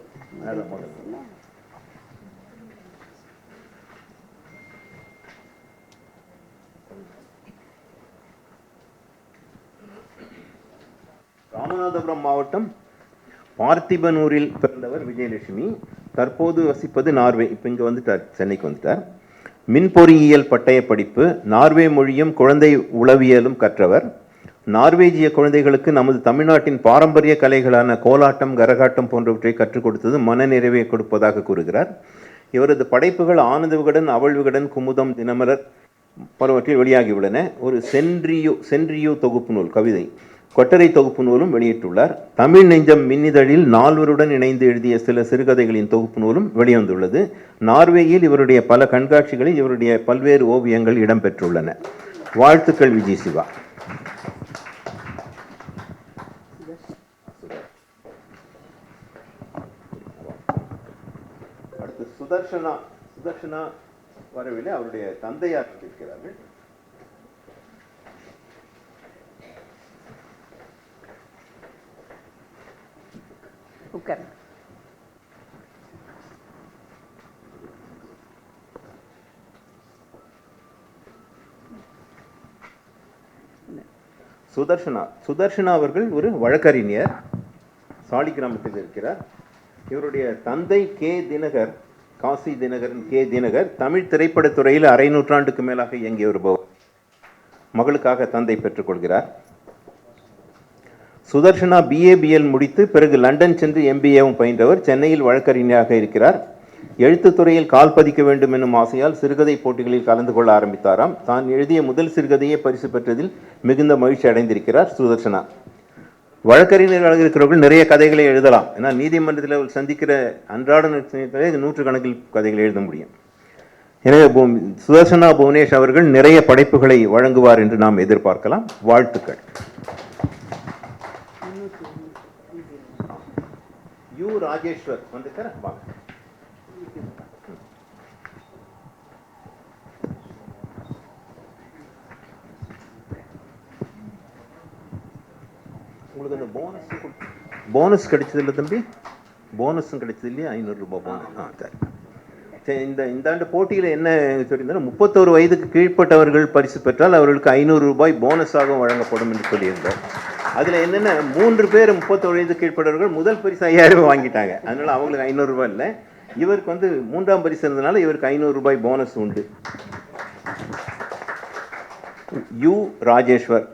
ராமநாதபுரம் மாவட்டம் பார்த்திபனூரில் பிறந்தவர் விஜயலட்சுமி. தற்போது வசிப்பது நார்வே. இப்போ இங்கே வந்துட்டார், சென்னைக்கு வந்துட்டார். மின் பொறியியல் பட்டய படிப்பு, நார்வே மொழியும் குழந்தை உளவியலும் கற்றவர். நார்வேஜிய குழந்தைகளுக்கு நமது தமிழ்நாட்டின் பாரம்பரிய கலைகளான கோலாட்டம், கரகாட்டம் போன்றவற்றை கற்றுக் கொடுத்தது மனநிறைவை கொடுப்பதாக கூறுகிறார். இவரது படைப்புகள் ஆனந்த விகடன், அவள் விகடன், குமுதம், தினமலர் பலவற்றில் வெளியாகியுள்ளன. ஒரு சென்றியோ தொகுப்பு நூல், கவிதை கொட்டரை தொகுப்பு நூலும் வெளியிட்டுள்ளார். தமிழ் நெஞ்சம் மின்னிதழில் 4 இணைந்து எழுதிய சில சிறுகதைகளின் தொகுப்பு நூலும் வெளிவந்துள்ளது. நார்வேயில் இவருடைய பல கண்காட்சிகளில் இவருடைய பல்வேறு ஓவியங்கள் இடம்பெற்றுள்ளன. வாழ்த்துக்கள் விஜய் சிவா. அடுத்து சுதர்ஷனா வரவில்லை. அவருடைய தந்தையார் இருக்கிறார்கள். சுதர்ஷனா அவர்கள் ஒரு வழக்கறிஞர், சாலி கிராமத்தில் இருக்கிறார். இவருடைய தந்தை காசி தினகர் தமிழ் திரைப்படத்துறையில் அரை நூற்றாண்டுக்கு மேலாக இயங்கி வருபவர். மகளுக்காக தந்தை பெற்றுக்கொள்கிறார். சுதர்ஷனா BA/BL முடித்து பிறகு லண்டன் சென்று MBAவும் பயின்றவர். சென்னையில் வழக்கறிஞராக இருக்கிறார். எழுத்துத்துறையில் கால் பதிக்க வேண்டும் என்னும் ஆசையால் சிறுகதை போட்டிகளில் கலந்து கொள்ள ஆரம்பித்தாராம். தான் எழுதிய முதல் சிறுகதையே பரிசு பெற்றதில் மிகுந்த மகிழ்ச்சி அடைந்திருக்கிறார் சுதர்ஷனா. வழக்கறிஞர்களாக இருக்கிறவர்கள் நிறைய கதைகளை எழுதலாம். ஏன்னா நீதிமன்றத்தில் சந்திக்கிற அன்றாட நூற்றுக்கணக்கில் கதைகளை எழுத முடியும். எனவே சுதர்ஷனா புவனேஷ் அவர்கள் நிறைய படைப்புகளை வழங்குவார் என்று நாம் எதிர்பார்க்கலாம். வாழ்த்துக்கள். ராஜேஸ்வர் வந்துட்டார். உங்களுக்கு அந்த போனஸ் கிடைச்சது இல்லை தம்பி? போனஸும் கிடைச்சது இல்லையா? 500 ரூபாய் போனஸ். சரி, இந்த ஆண்டு போட்டியில் என்ன சொல்லியிருந்தாலும் 31 வயதுக்கு கீழ்ப்பட்டவர்கள் பரிசு பெற்றால் அவர்களுக்கு 500 ரூபாய் போனஸாகவும் வழங்கப்படும் என்று சொல்லியிருந்தார். அதில் என்னென்ன 3 பேர் 31 வயது கீழ்ப்பட்டவர்கள் முதல் பரிசு 5000 ரூபாய் வாங்கிட்டாங்க. அதனால அவங்களுக்கு 500 ரூபாய் இல்லை. இவருக்கு 3ஆம் பரிசு இருந்ததுனால இவருக்கு 500 ரூபாய் போனஸ் உண்டு. ராஜேஸ்வர்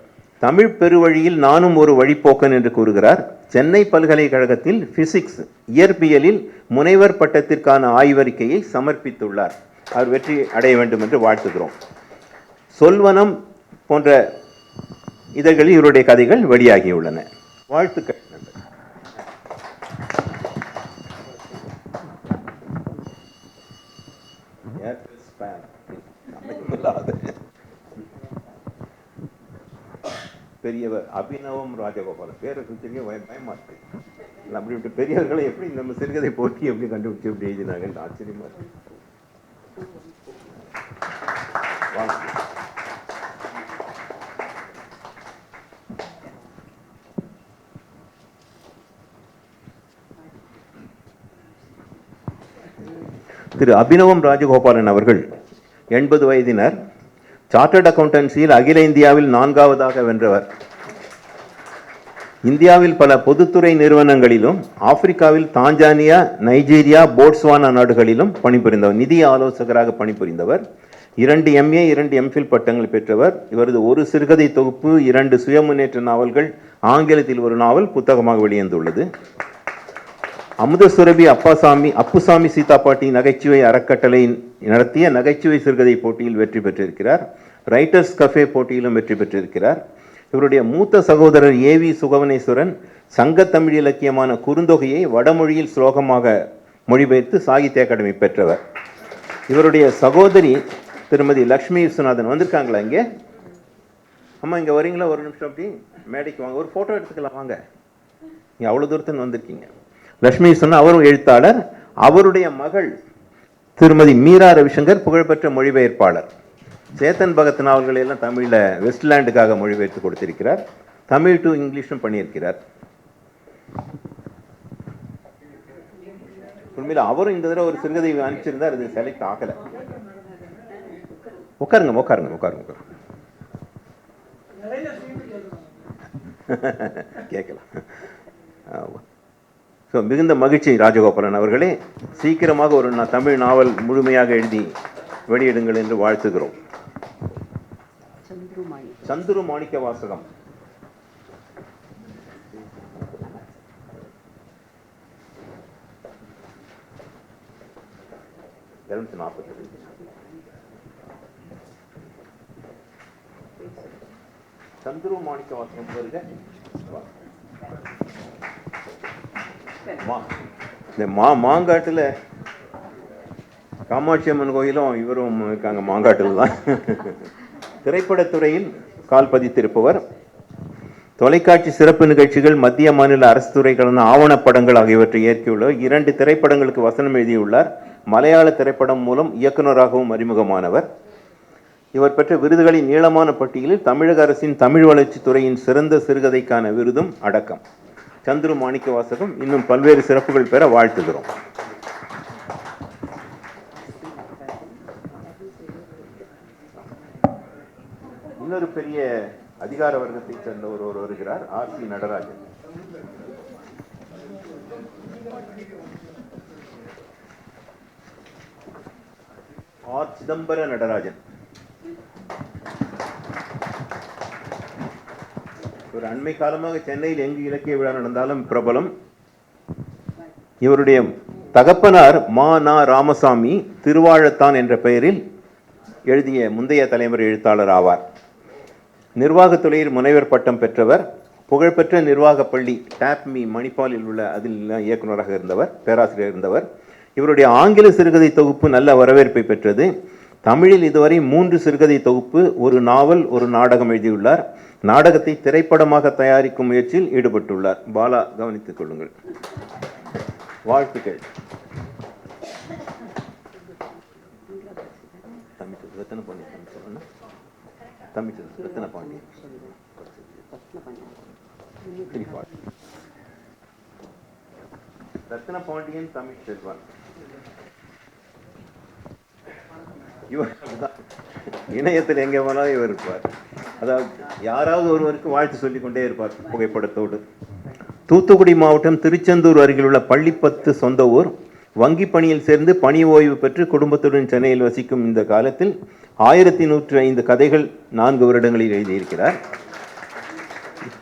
தமிழ் பெருவழியில் நானும் ஒரு வழிப்போக்கன் என்று கூறுகிறார். சென்னை பல்கலைக்கழகத்தில் பிசிக்ஸ் இயற்பியலில் முனைவர் பட்டத்திற்கான ஆய்வறிக்கையை சமர்ப்பித்துள்ளார். அவர் வெற்றி அடைய வேண்டும் என்று வாழ்த்துகிறோம். சொல்வனம் போன்ற இதழ்களில் இவருடைய கதைகள் வெளியாகியுள்ளன. வாழ்த்துக்கள். பெரியவர் அபினவம் ராஜகோபாலன் பேரை சுற்றிங்க பயமா இருக்கு. அப்படி விட்டு பெரியவர்களை எப்படி நம்ம சிறுகதை போட்டி எப்படி கண்டுபிடிச்சு எப்படி எழுதினாங்கன்னு ஆச்சரியமா இருக்கு. திரு அபினவம் ராஜகோபாலன் அவர்கள் 80 வயதினர். சார்ட்டர்ட் அக்கவுண்டன்சியில் அகில இந்தியாவில் 4ஆவதாக வென்றவர். இந்தியாவில் பல பொதுத்துறை நிறுவனங்களிலும் ஆப்பிரிக்காவில் தான்சானியா, நைஜீரியா, போட்ஸ்வானா நாடுகளிலும் பணிபுரிந்தவர். நிதி ஆலோசகராக பணிபுரிந்தவர். 2 MA 2 MPhil பட்டங்கள் பெற்றவர். இவரது ஒரு சிறுகதை தொகுப்பு, 2 சுயமுன்னேற்ற நாவல்கள், ஆங்கிலத்தில் ஒரு நாவல் புத்தகமாக வெளிவந்துள்ளது. அமுதசுரபி அப்புசாமி சீதாப்பாட்டி நகைச்சுவை அறக்கட்டளை நடத்திய நகைச்சுவை சிறுகதை போட்டியில் வெற்றி பெற்றிருக்கிறார். ரைட்டர்ஸ் கஃபே போட்டியிலும் வெற்றி பெற்றிருக்கிறார். இவருடைய மூத்த சகோதரர் AV சுகவனேஸ்வரன் சங்க தமிழ் இலக்கியமான குறுந்தொகையை வடமொழியில் ஸ்லோகமாக மொழிபெயர்த்து சாகித்ய அகாடமி பெற்றவர். இவருடைய சகோதரி திருமதி லக்ஷ்மி விஸ்வநாதன் வந்திருக்காங்களா? இங்கே அம்மா இங்கே வரீங்களா? ஒரு நிமிஷம் அப்படி மேடைக்கு வாங்க, ஒரு ஃபோட்டோ எடுத்துக்கலாம் வாங்க. நீங்கள் அவ்வளோ தூரத்துன்னு வந்திருக்கீங்க. லக்ஷ்மி சொன்ன அவரும் எழுத்தாளர். அவருடைய மகள் திருமதி மீரா ரவிசங்கர் புகழ்பெற்ற மொழிபெயர்ப்பாளர். சேத்தன் பகத் நாவல்களை எல்லாம் தமிழில் வெஸ்ட்லேண்டுக்காக மொழிபெயர்த்து கொடுத்திருக்கிறார். தமிழ் டு இங்கிலீஷும் பண்ணியிருக்கிறார். உண்மையில் அவரும் இந்த தடவை ஒரு சிறுகதை அனுப்பிச்சிருந்தார், அது செலக்ட் ஆகலை. உட்காருங்க உட்காருங்க உட்காருங்க கேட்கலாம். ஸோ மிகுந்த மகிழ்ச்சி ராஜகோபாலன் அவர்களே. சீக்கிரமாக ஒரு தமிழ் நாவல் முழுமையாக எழுதி வெளியிடுங்கள் என்று வாழ்த்துகிறோம். சந்துரு மாணிக்க வாசகம். சந்துரு மாணிக்க வாசகம் வருக. இந்த மாங்காட்டில் காமாட்சி அம்மன் கோயிலும் இவரும் இருக்காங்க. மாங்காட்டில் தான் திரைப்படத்துறையில் கால் பதித்திருப்பவர். தொலைக்காட்சி சிறப்பு நிகழ்ச்சிகள், மத்திய மாநில அரசு துறைகளான ஆவணப்படங்கள் ஆகியவற்றை இயக்கியுள்ளவர். 2 திரைப்படங்களுக்கு வசனம் எழுதியுள்ளார். மலையாள திரைப்படம் மூலம் இயக்குநராகவும் அறிமுகமானவர். இவர் பெற்ற விருதுகளின் நீளமான பட்டியலில் தமிழக அரசின் தமிழ் வளர்ச்சித் துறையின் சிறந்த சிறுகதைக்கான விருதும் அடக்கம். சந்துரு மாணிக்கவாசகம் இன்னும் பல்வேறு சிறப்புகள் பெற வாழ்த்துகிறோம். இன்னொரு பெரிய அதிகார வர்க்கத்தை சேர்ந்த ஒருவர் வருகிறார், RC நடராஜன். சிதம்பர நடராஜன் ஒரு அண்மை காலமாக சென்னையில் எங்கு இலக்கிய விழா நடந்தாலும் பிரபலம். இவருடைய தகப்பனார் மா. ராமசாமி திருவாழத்தான் என்ற பெயரில் எழுதிய முந்தைய தலைமுறை எழுத்தாளர் ஆவார். நிர்வாகத்துறையில் முனைவர் பட்டம் பெற்றவர். புகழ்பெற்ற நிர்வாக பள்ளி டாப்மி மணிப்பாலில் உள்ள அதில் இயக்குநராக இருந்தவர், பேராசிரியர் இருந்தவர். இவருடைய ஆங்கில சிறுகதை தொகுப்பு நல்ல வரவேற்பை பெற்றது. தமிழில் இதுவரை 3 சிறுகதை தொகுப்பு, ஒரு நாவல், ஒரு நாடகம் எழுதியுள்ளார். நாடகத்தை திரைப்படமாக தயாரிக்கும் முயற்சியில் ஈடுபட்டுள்ளார். பாலா, கவனித்துக் கொள்ளுங்கள். வாழ்த்துக்கள். ரத்ன பாண்டியன், தமிழ் செல்வன். இவர் இணையத்தில் எங்கே போனாலும் இவர் இருப்பார். அதாவது யாராவது ஒருவருக்கு வாழ்த்து சொல்லிக் கொண்டே இருப்பார் புகைப்படத்தோடு. தூத்துக்குடி மாவட்டம் திருச்செந்தூர் அருகில் உள்ள பள்ளிப்பத்து சொந்த ஊர். வங்கி பணியில் சேர்ந்து பணி ஓய்வு பெற்று குடும்பத்துடன் சென்னையில் வசிக்கும் இந்த காலத்தில் 1105 கதைகள் 4 வருடங்களில் எழுதியிருக்கிறார்.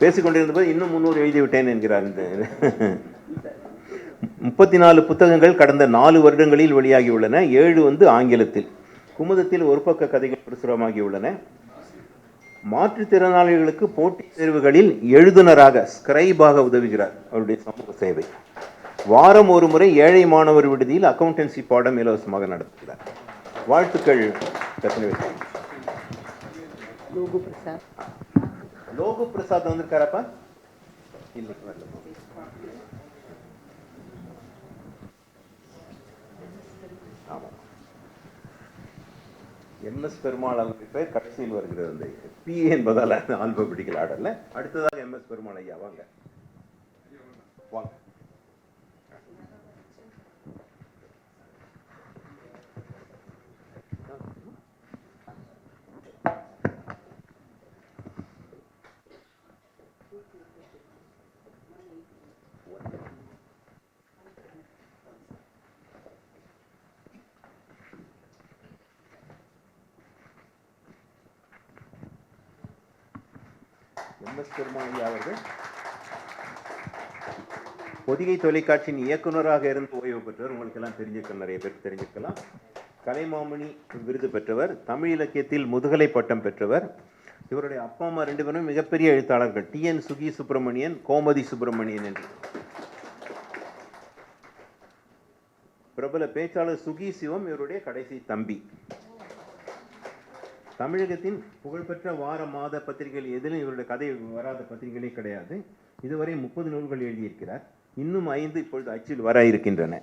பேசிக்கொண்டிருந்தபோது இன்னும் 300 எழுதிவிட்டேன் என்கிறார். 34 புத்தகங்கள் கடந்த 4 வருடங்களில் வெளியாகியுள்ளன. 7 ஆங்கிலத்தில். குமுதத்தில் ஒரு பக்க கதைகள் பிரசுரமாகியுள்ளன. மாற்றுத்திறனாளிகளுக்கு போட்டித் தேர்வுகளில் எழுதுனராக, ஸ்கிரைபாக உதவுகிறார். அவருடைய சமூக சேவை. வாரம் ஒரு முறை ஏழை மாணவர் விடுதியில் அக்கவுண்டன்சி பாடம் இலவசமாக நடத்துகிறார். வாழ்த்துக்கள். லோகு பிரசாத் வந்திருக்காரப்பா? இல்லை, வரல. ஆமாம், MS பெருமாள் அவர்கள் பேர் கடைசியில் வருகிறது. அந்த பி என்பதால் ஆல்பபெட்டிக்கல் ஆர்டர்ல. அடுத்ததாக MS பெருமாள் ஐயா வாங்க. வாங்க. MS பெருமாள் ஐயா அவர்கள் பொதிகை தொலைக்காட்சியின் இயக்குநராக இருந்து ஓய்வு பெற்றவர். உங்களுக்கு எல்லாம் தெரிஞ்சிருக்கலாம், நிறைய பேருக்கு தெரிஞ்சிருக்கலாம். கலைமாமணி விருது பெற்றவர். தமிழ் இலக்கியத்தில் முதுகலை பட்டம் பெற்றவர். இவருடைய அப்பா அம்மா 2 பேரும் மிகப்பெரிய எழுத்தாளர்கள். TN சுகி சுப்பிரமணியன், கோமதி சுப்பிரமணியன் என்று. பிரபல பேச்சாளர் சுகி சிவம் இவருடைய கடைசி தம்பி. தமிழகத்தின் புகழ்பெற்ற வார மாத பத்திரிகைகள் எதிலும் இவருடைய கதை வராத பத்திரிகைகளே கிடையாது. இதுவரை 30 நூல்கள் எழுதியிருக்கிறார். இன்னும் 5 இப்பொழுது அச்சில் வர இருக்கின்றன.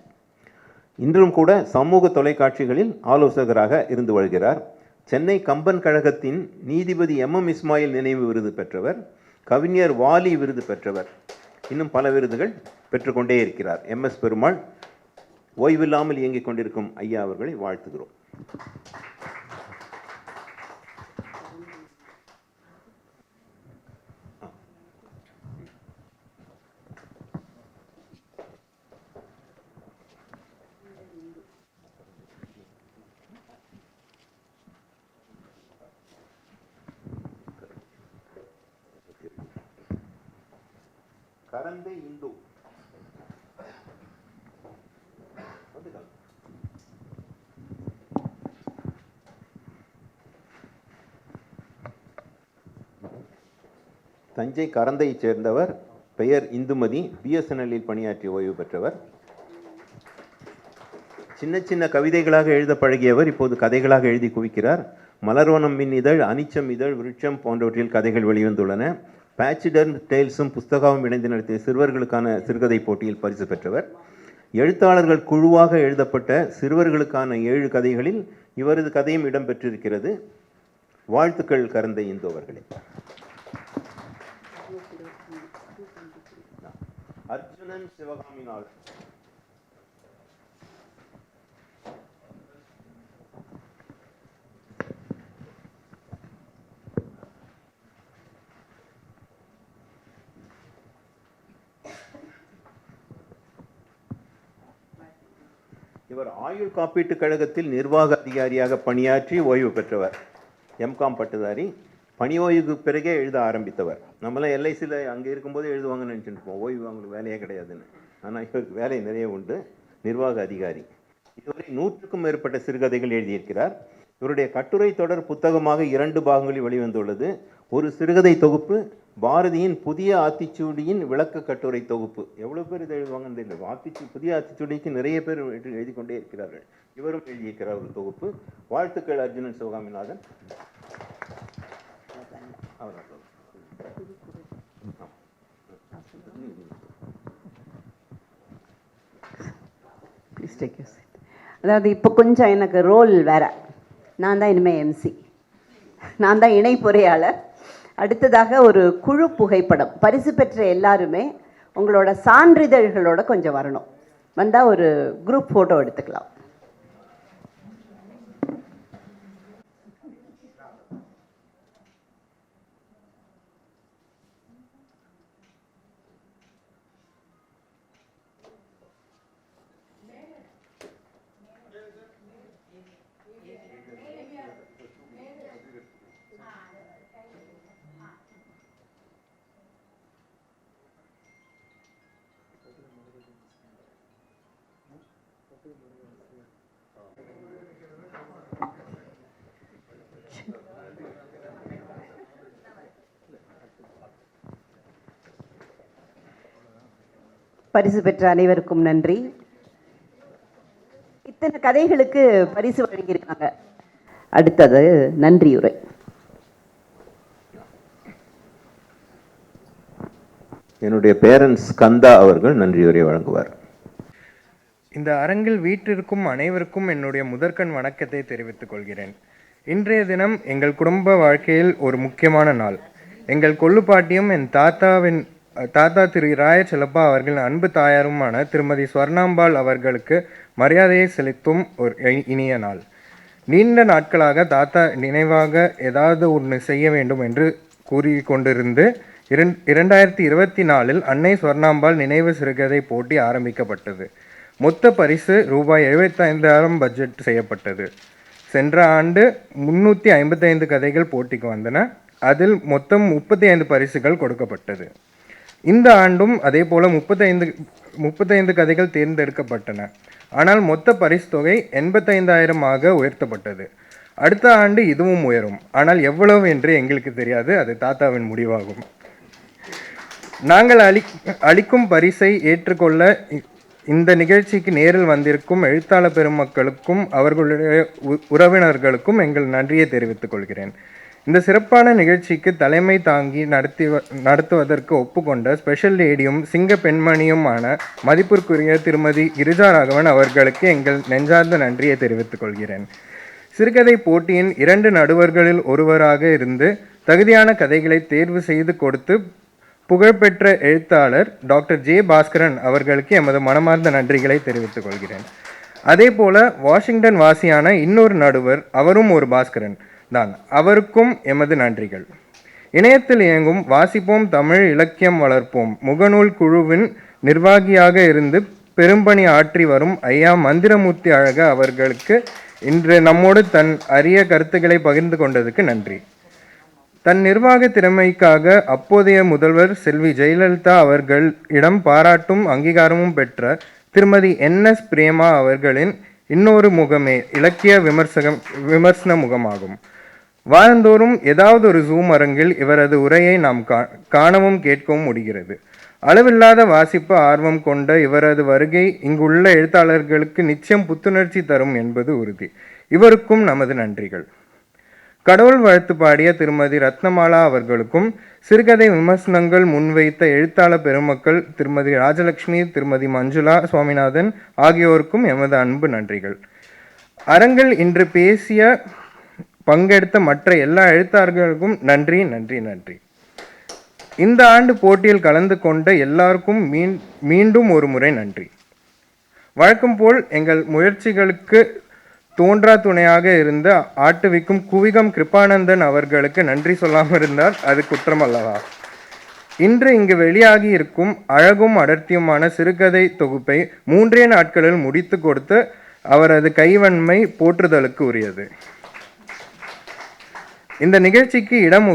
இன்றும் கூட சமூக தொலைக்காட்சிகளில் ஆலோசகராக இருந்து வருகிறார். சென்னை கம்பன் கழகத்தின் நீதிபதி MM இஸ்மாயில் நினைவு விருது பெற்றவர். கவிஞர் வாலி விருது பெற்றவர். இன்னும் பல விருதுகள் பெற்றுக்கொண்டே இருக்கிறார். MS பெருமாள் ஓய்வில்லாமல் இயங்கிக் கொண்டிருக்கும் ஐயா அவர்களை வாழ்த்துகிறோம். கரந்தை இந்து தஞ்சை கரந்தையைச் சேர்ந்தவர். பெயர் இந்துமதி. BSNL-இல் பணியாற்றி ஓய்வு பெற்றவர். சின்ன சின்ன கவிதைகளாக எழுத பழகியவர் இப்போது கதைகளாக எழுதி குவிக்கிறார். மலர்வனம் மின் இதழ், அனிச்சம் இதழ், விருட்சம் போன்றவற்றில் கதைகள் வெளிவந்துள்ளன. பேட்சிடர் டேல்ஸும் புஸ்தகமும் இணைந்து நடத்திய சிறுவர்களுக்கான சிறுகதை போட்டியில் பரிசு பெற்றவர். எழுத்தாளர்கள் குழுவாக எழுதப்பட்ட சிறுவர்களுக்கான 7 கதைகளில் இவரது கதையும் இடம்பெற்றிருக்கிறது. வாழ்த்துக்கள் கரந்தை இந்து அவர்களே. அர்ஜுனன் சிவகாமிநாதன். இவர் ஆயுள் காப்பீட்டுக் கழகத்தில் நிர்வாக அதிகாரியாக பணியாற்றி ஓய்வு பெற்றவர். எம்காம் பட்டதாரி. பணி ஓய்வுக்கு பிறகே எழுத ஆரம்பித்தவர். நம்மளாம் எல்ஐசியில் அங்கே இருக்கும்போது எழுதுவாங்கன்னு நினச்சிட்டு இருப்போம், ஓய்வு அவங்களுக்கு வேலையே கிடையாதுன்னு. ஆனால் இவருக்கு வேலை நிறைய உண்டு. நிர்வாக அதிகாரி. இதுவரை 100க்கும் மேற்பட்ட சிறுகதைகள் எழுதியிருக்கிறார். இவருடைய கட்டுரை தொடர் புத்தகமாக 2 பாகங்களில் வெளிவந்துள்ளது. ஒரு சிறுகதை தொகுப்பு, பாரதியின் புதிய ஆத்திச்சூடியின் விளக்க கட்டுரை தொகுப்பு. எவ்வளோ பேர் இதை எழுதுவாங்கன்னு தெரியல. புதிய ஆத்திச்சூடிக்கு நிறைய பேர் எழுதி கொண்டே இருக்கிறார்கள். இவரும் எழுதியிருக்கிறார் ஒரு தொகுப்பு. வாழ்த்துக்கள் அர்ஜுனன் சிவகாமிநாதன். அதாவது இப்போ கொஞ்சம் எனக்கு ரோல் வேற. நான் தான் இனிமேல் எம்சி, நான் தான் இணை பொறியாளர். அடுத்ததாக ஒரு குழு புகைப்படம். பரிசு பெற்ற எல்லாருமே உங்களோட சான்றிதழ்களோட கொஞ்சம் வரணும். வந்தால் ஒரு குரூப் ஃபோட்டோ எடுத்துக்கலாம். பரிசு பெற்ற அனைவருக்கும் நன்றி. இத்தனை கதைகளுக்கு பரிசு வழங்கியிருக்காங்க. அடுத்தது நன்றியுரை. என்னுடைய பேரண்ட்ஸ் கந்தா அவர்கள் நன்றியுரை வழங்குவார். இந்த அரங்கில் வீட்டிற்கும் அனைவருக்கும் என்னுடைய முதற்கண் வணக்கத்தை தெரிவித்துக் கொள்கிறேன். இன்றைய தினம் எங்கள் குடும்ப வாழ்க்கையில் ஒரு முக்கியமான நாள். எங்கள் கொள்ளுப்பாட்டியும் என் தாத்தா திரு ராய செல்லப்பா அவர்களின் அன்பு தாயாருமான திருமதி ஸ்வர்ணாம்பாள் அவர்களுக்கு மரியாதையை செலுத்தும் ஒரு இனிய நாள். நீண்ட நாட்களாக தாத்தா நினைவாக ஏதாவது ஒன்று செய்ய வேண்டும் என்று கூறிக்கொண்டிருந்து 2024 அன்னை ஸ்வர்ணாம்பாள் நினைவு சிறுகதை போட்டி ஆரம்பிக்கப்பட்டது. மொத்த பரிசு ரூபாய் 75,000 பட்ஜெட் செய்யப்பட்டது. சென்ற ஆண்டு 355 கதைகள் போட்டிக்கு வந்தன. அதில் மொத்தம் 35 பரிசுகள் கொடுக்கப்பட்டது. இந்த ஆண்டும் அதே போல 35 கதைகள் தேர்ந்தெடுக்கப்பட்டன. ஆனால் மொத்த பரிசு தொகை 85,000 உயர்த்தப்பட்டது. அடுத்த ஆண்டு இதுவும் உயரும். ஆனால் எவ்வளவு என்று எங்களுக்கு தெரியாது, அது தாத்தாவின் முடிவாகும். நாங்கள் அளிக்கும் பரிசை ஏற்றுக்கொள்ள இந்த நிகழ்ச்சிக்கு நேரில் வந்திருக்கும் எழுத்தாளர் பெருமக்களுக்கும் அவர்களுடைய உறவினர்களுக்கும் எங்கள் நன்றியை தெரிவித்துக் கொள்கிறேன். இந்த சிறப்பான நிகழ்ச்சிக்கு தலைமை தாங்கி நடத்துவதற்கு ஒப்புக்கொண்ட ஸ்பெஷல் லேடியும் சிங்க பெண்மணியுமான மதிப்பிற்குரிய திருமதி கிரிஜா ராகவன் அவர்களுக்கு எங்கள் நெஞ்சார்ந்த நன்றியை தெரிவித்துக் கொள்கிறேன். சிறுகதை போட்டியின் 2 நடுவர்களில் ஒருவராக இருந்து தகுதியான கதைகளை தேர்வு செய்து கொடுத்து புகழ்பெற்ற எழுத்தாளர் டாக்டர் ஜே பாஸ்கரன் அவர்களுக்கு எமது மனமார்ந்த நன்றிகளை தெரிவித்துக் கொள்கிறேன். அதே போல வாஷிங்டன் வாசியான இன்னொரு நடுவர், அவரும் ஒரு பாஸ்கரன் தான், அவருக்கும் எமது நன்றிகள். இணையத்தில் இயங்கும் வாசிப்போம் தமிழ் இலக்கியம் வளர்ப்போம் முகநூல் குழுவின் நிர்வாகியாக இருந்து பெரும்பணி ஆற்றி வரும் ஐயா மந்திரமூர்த்தி அழகா அவர்களுக்கு இன்று நம்மோடு தன் அரிய கருத்துக்களை பகிர்ந்து கொண்டதுக்கு நன்றி. தன் நிர்வாக திறமைக்காக அப்போதைய முதல்வர் செல்வி ஜெயலலிதா அவர்களிடம் பாராட்டும் அங்கீகாரமும் பெற்ற திருமதி NS பிரேமா அவர்களின் இன்னொரு முகமே இலக்கிய விமர்சன முகமாகும். வாரந்தோறும் ஏதாவது ஒரு ஜூம் அரங்கில் இவரது உரையை நாம் காணவும் கேட்கவும் முடிகிறது. அளவில்லாத வாசிப்பு ஆர்வம் கொண்ட இவரது வருகை இங்குள்ள எழுத்தாளர்களுக்கு நிச்சயம் புத்துணர்ச்சி தரும் என்பது உறுதி. இவருக்கும் நமது நன்றிகள். கடவுள் வாழ்த்து பாடிய திருமதி ரத்னமாலா அவர்களுக்கும், சிறுகதை விமர்சனங்கள் முன்வைத்த எழுத்தாளர் பெருமக்கள் திருமதி ராஜலட்சுமி, திருமதி மஞ்சுளா சுவாமிநாதன் ஆகியோருக்கும் எமது அன்பு நன்றிகள். அரங்கில் இன்று பேசிய பங்கெடுத்த மற்ற எல்லா எழுத்தாளர்களுக்கும் நன்றி நன்றி நன்றி. இந்த ஆண்டு போட்டியில் கலந்து கொண்ட எல்லாருக்கும் மீண்டும் ஒரு முறை நன்றி. வழக்கம் போல் எங்கள் முயற்சிகளுக்கு தோன்றா துணையாக இருந்த ஆட்டுவிக்கும் குவிகம் கிருபானந்தன் அவர்களுக்கு நன்றி சொல்லாமல் இருந்தால் அது குற்றம் அல்லவா? இன்று இங்கு வெளியாகி இருக்கும் அழகும் அடர்த்தியுமான சிறுகதை தொகுப்பை 3 நாட்களில் முடித்து கொடுத்து அவரது கைவன்மை போற்றுதலுக்கு உரியது. இந்த நிகழ்ச்சிக்கு இடம்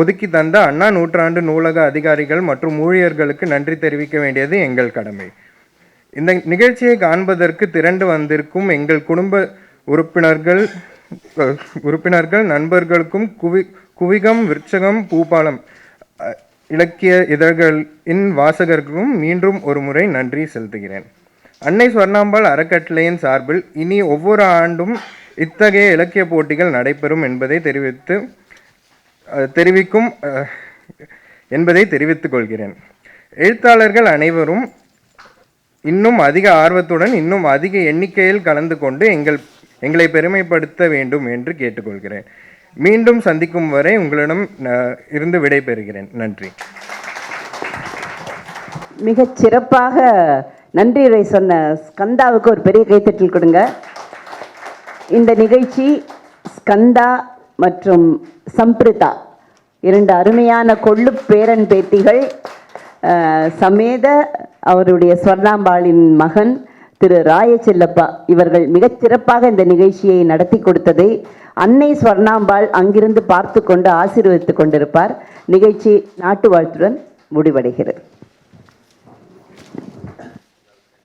ஒதுக்கி தந்த அண்ணா நூற்றாண்டு நூலக அதிகாரிகள் மற்றும் ஊழியர்களுக்கு நன்றி தெரிவிக்க வேண்டியது எங்கள் கடமை. இந்த நிகழ்ச்சியை காண்பதற்கு திரண்டு வந்திருக்கும் எங்கள் குடும்ப உறுப்பினர்கள் நண்பர்களுக்கும் குவிகம் விருட்சகம் பூபாலம் இலக்கிய இதழ்களின் வாசகர்களுக்கும் மீண்டும் ஒரு முறை நன்றி செலுத்துகிறேன். அன்னை ஸ்வர்ணாம்பாள் அறக்கட்டளையின் சார்பில் இனி ஒவ்வொரு ஆண்டும் இத்தகைய இலக்கிய போட்டிகள் நடைபெறும் என்பதை தெரிவித்துக் கொள்கிறேன். எழுத்தாளர்கள் அனைவரும் இன்னும் அதிக ஆர்வத்துடன் இன்னும் அதிக எண்ணிக்கையில் கலந்து கொண்டு எங்களை பெருமைப்படுத்த வேண்டும் என்று கேட்டுக்கொள்கிறேன். மீண்டும் சந்திக்கும் வரை உங்களிடம் இருந்து விடைபெறுகிறேன். நன்றி. மிகச் சிறப்பாக நன்றி உரை சொன்ன ஸ்கந்தாவுக்கு ஒரு பெரிய கைத்தட்டல் கொடுங்க. இந்த நிகழ்ச்சி ஸ்கந்தா மற்றும் சம்பிரிதா 2 அருமையான கொள்ளு பேரன் பேத்திகள் சமேத அவருடைய ஸ்வர்ணாம்பாளின் மகன் திரு ராயச்செல்லப்பா இவர்கள் மிகச் சிறப்பாக இந்த நிகழ்ச்சியை நடத்தி கொடுத்ததை அன்னை ஸ்வர்ணாம்பாள் அங்கிருந்து பார்த்து கொண்டு ஆசீர்வதித்து கொண்டிருப்பார். நிகழ்ச்சி நாட்டு வாழ்த்துடன் முடிவடைகிறது.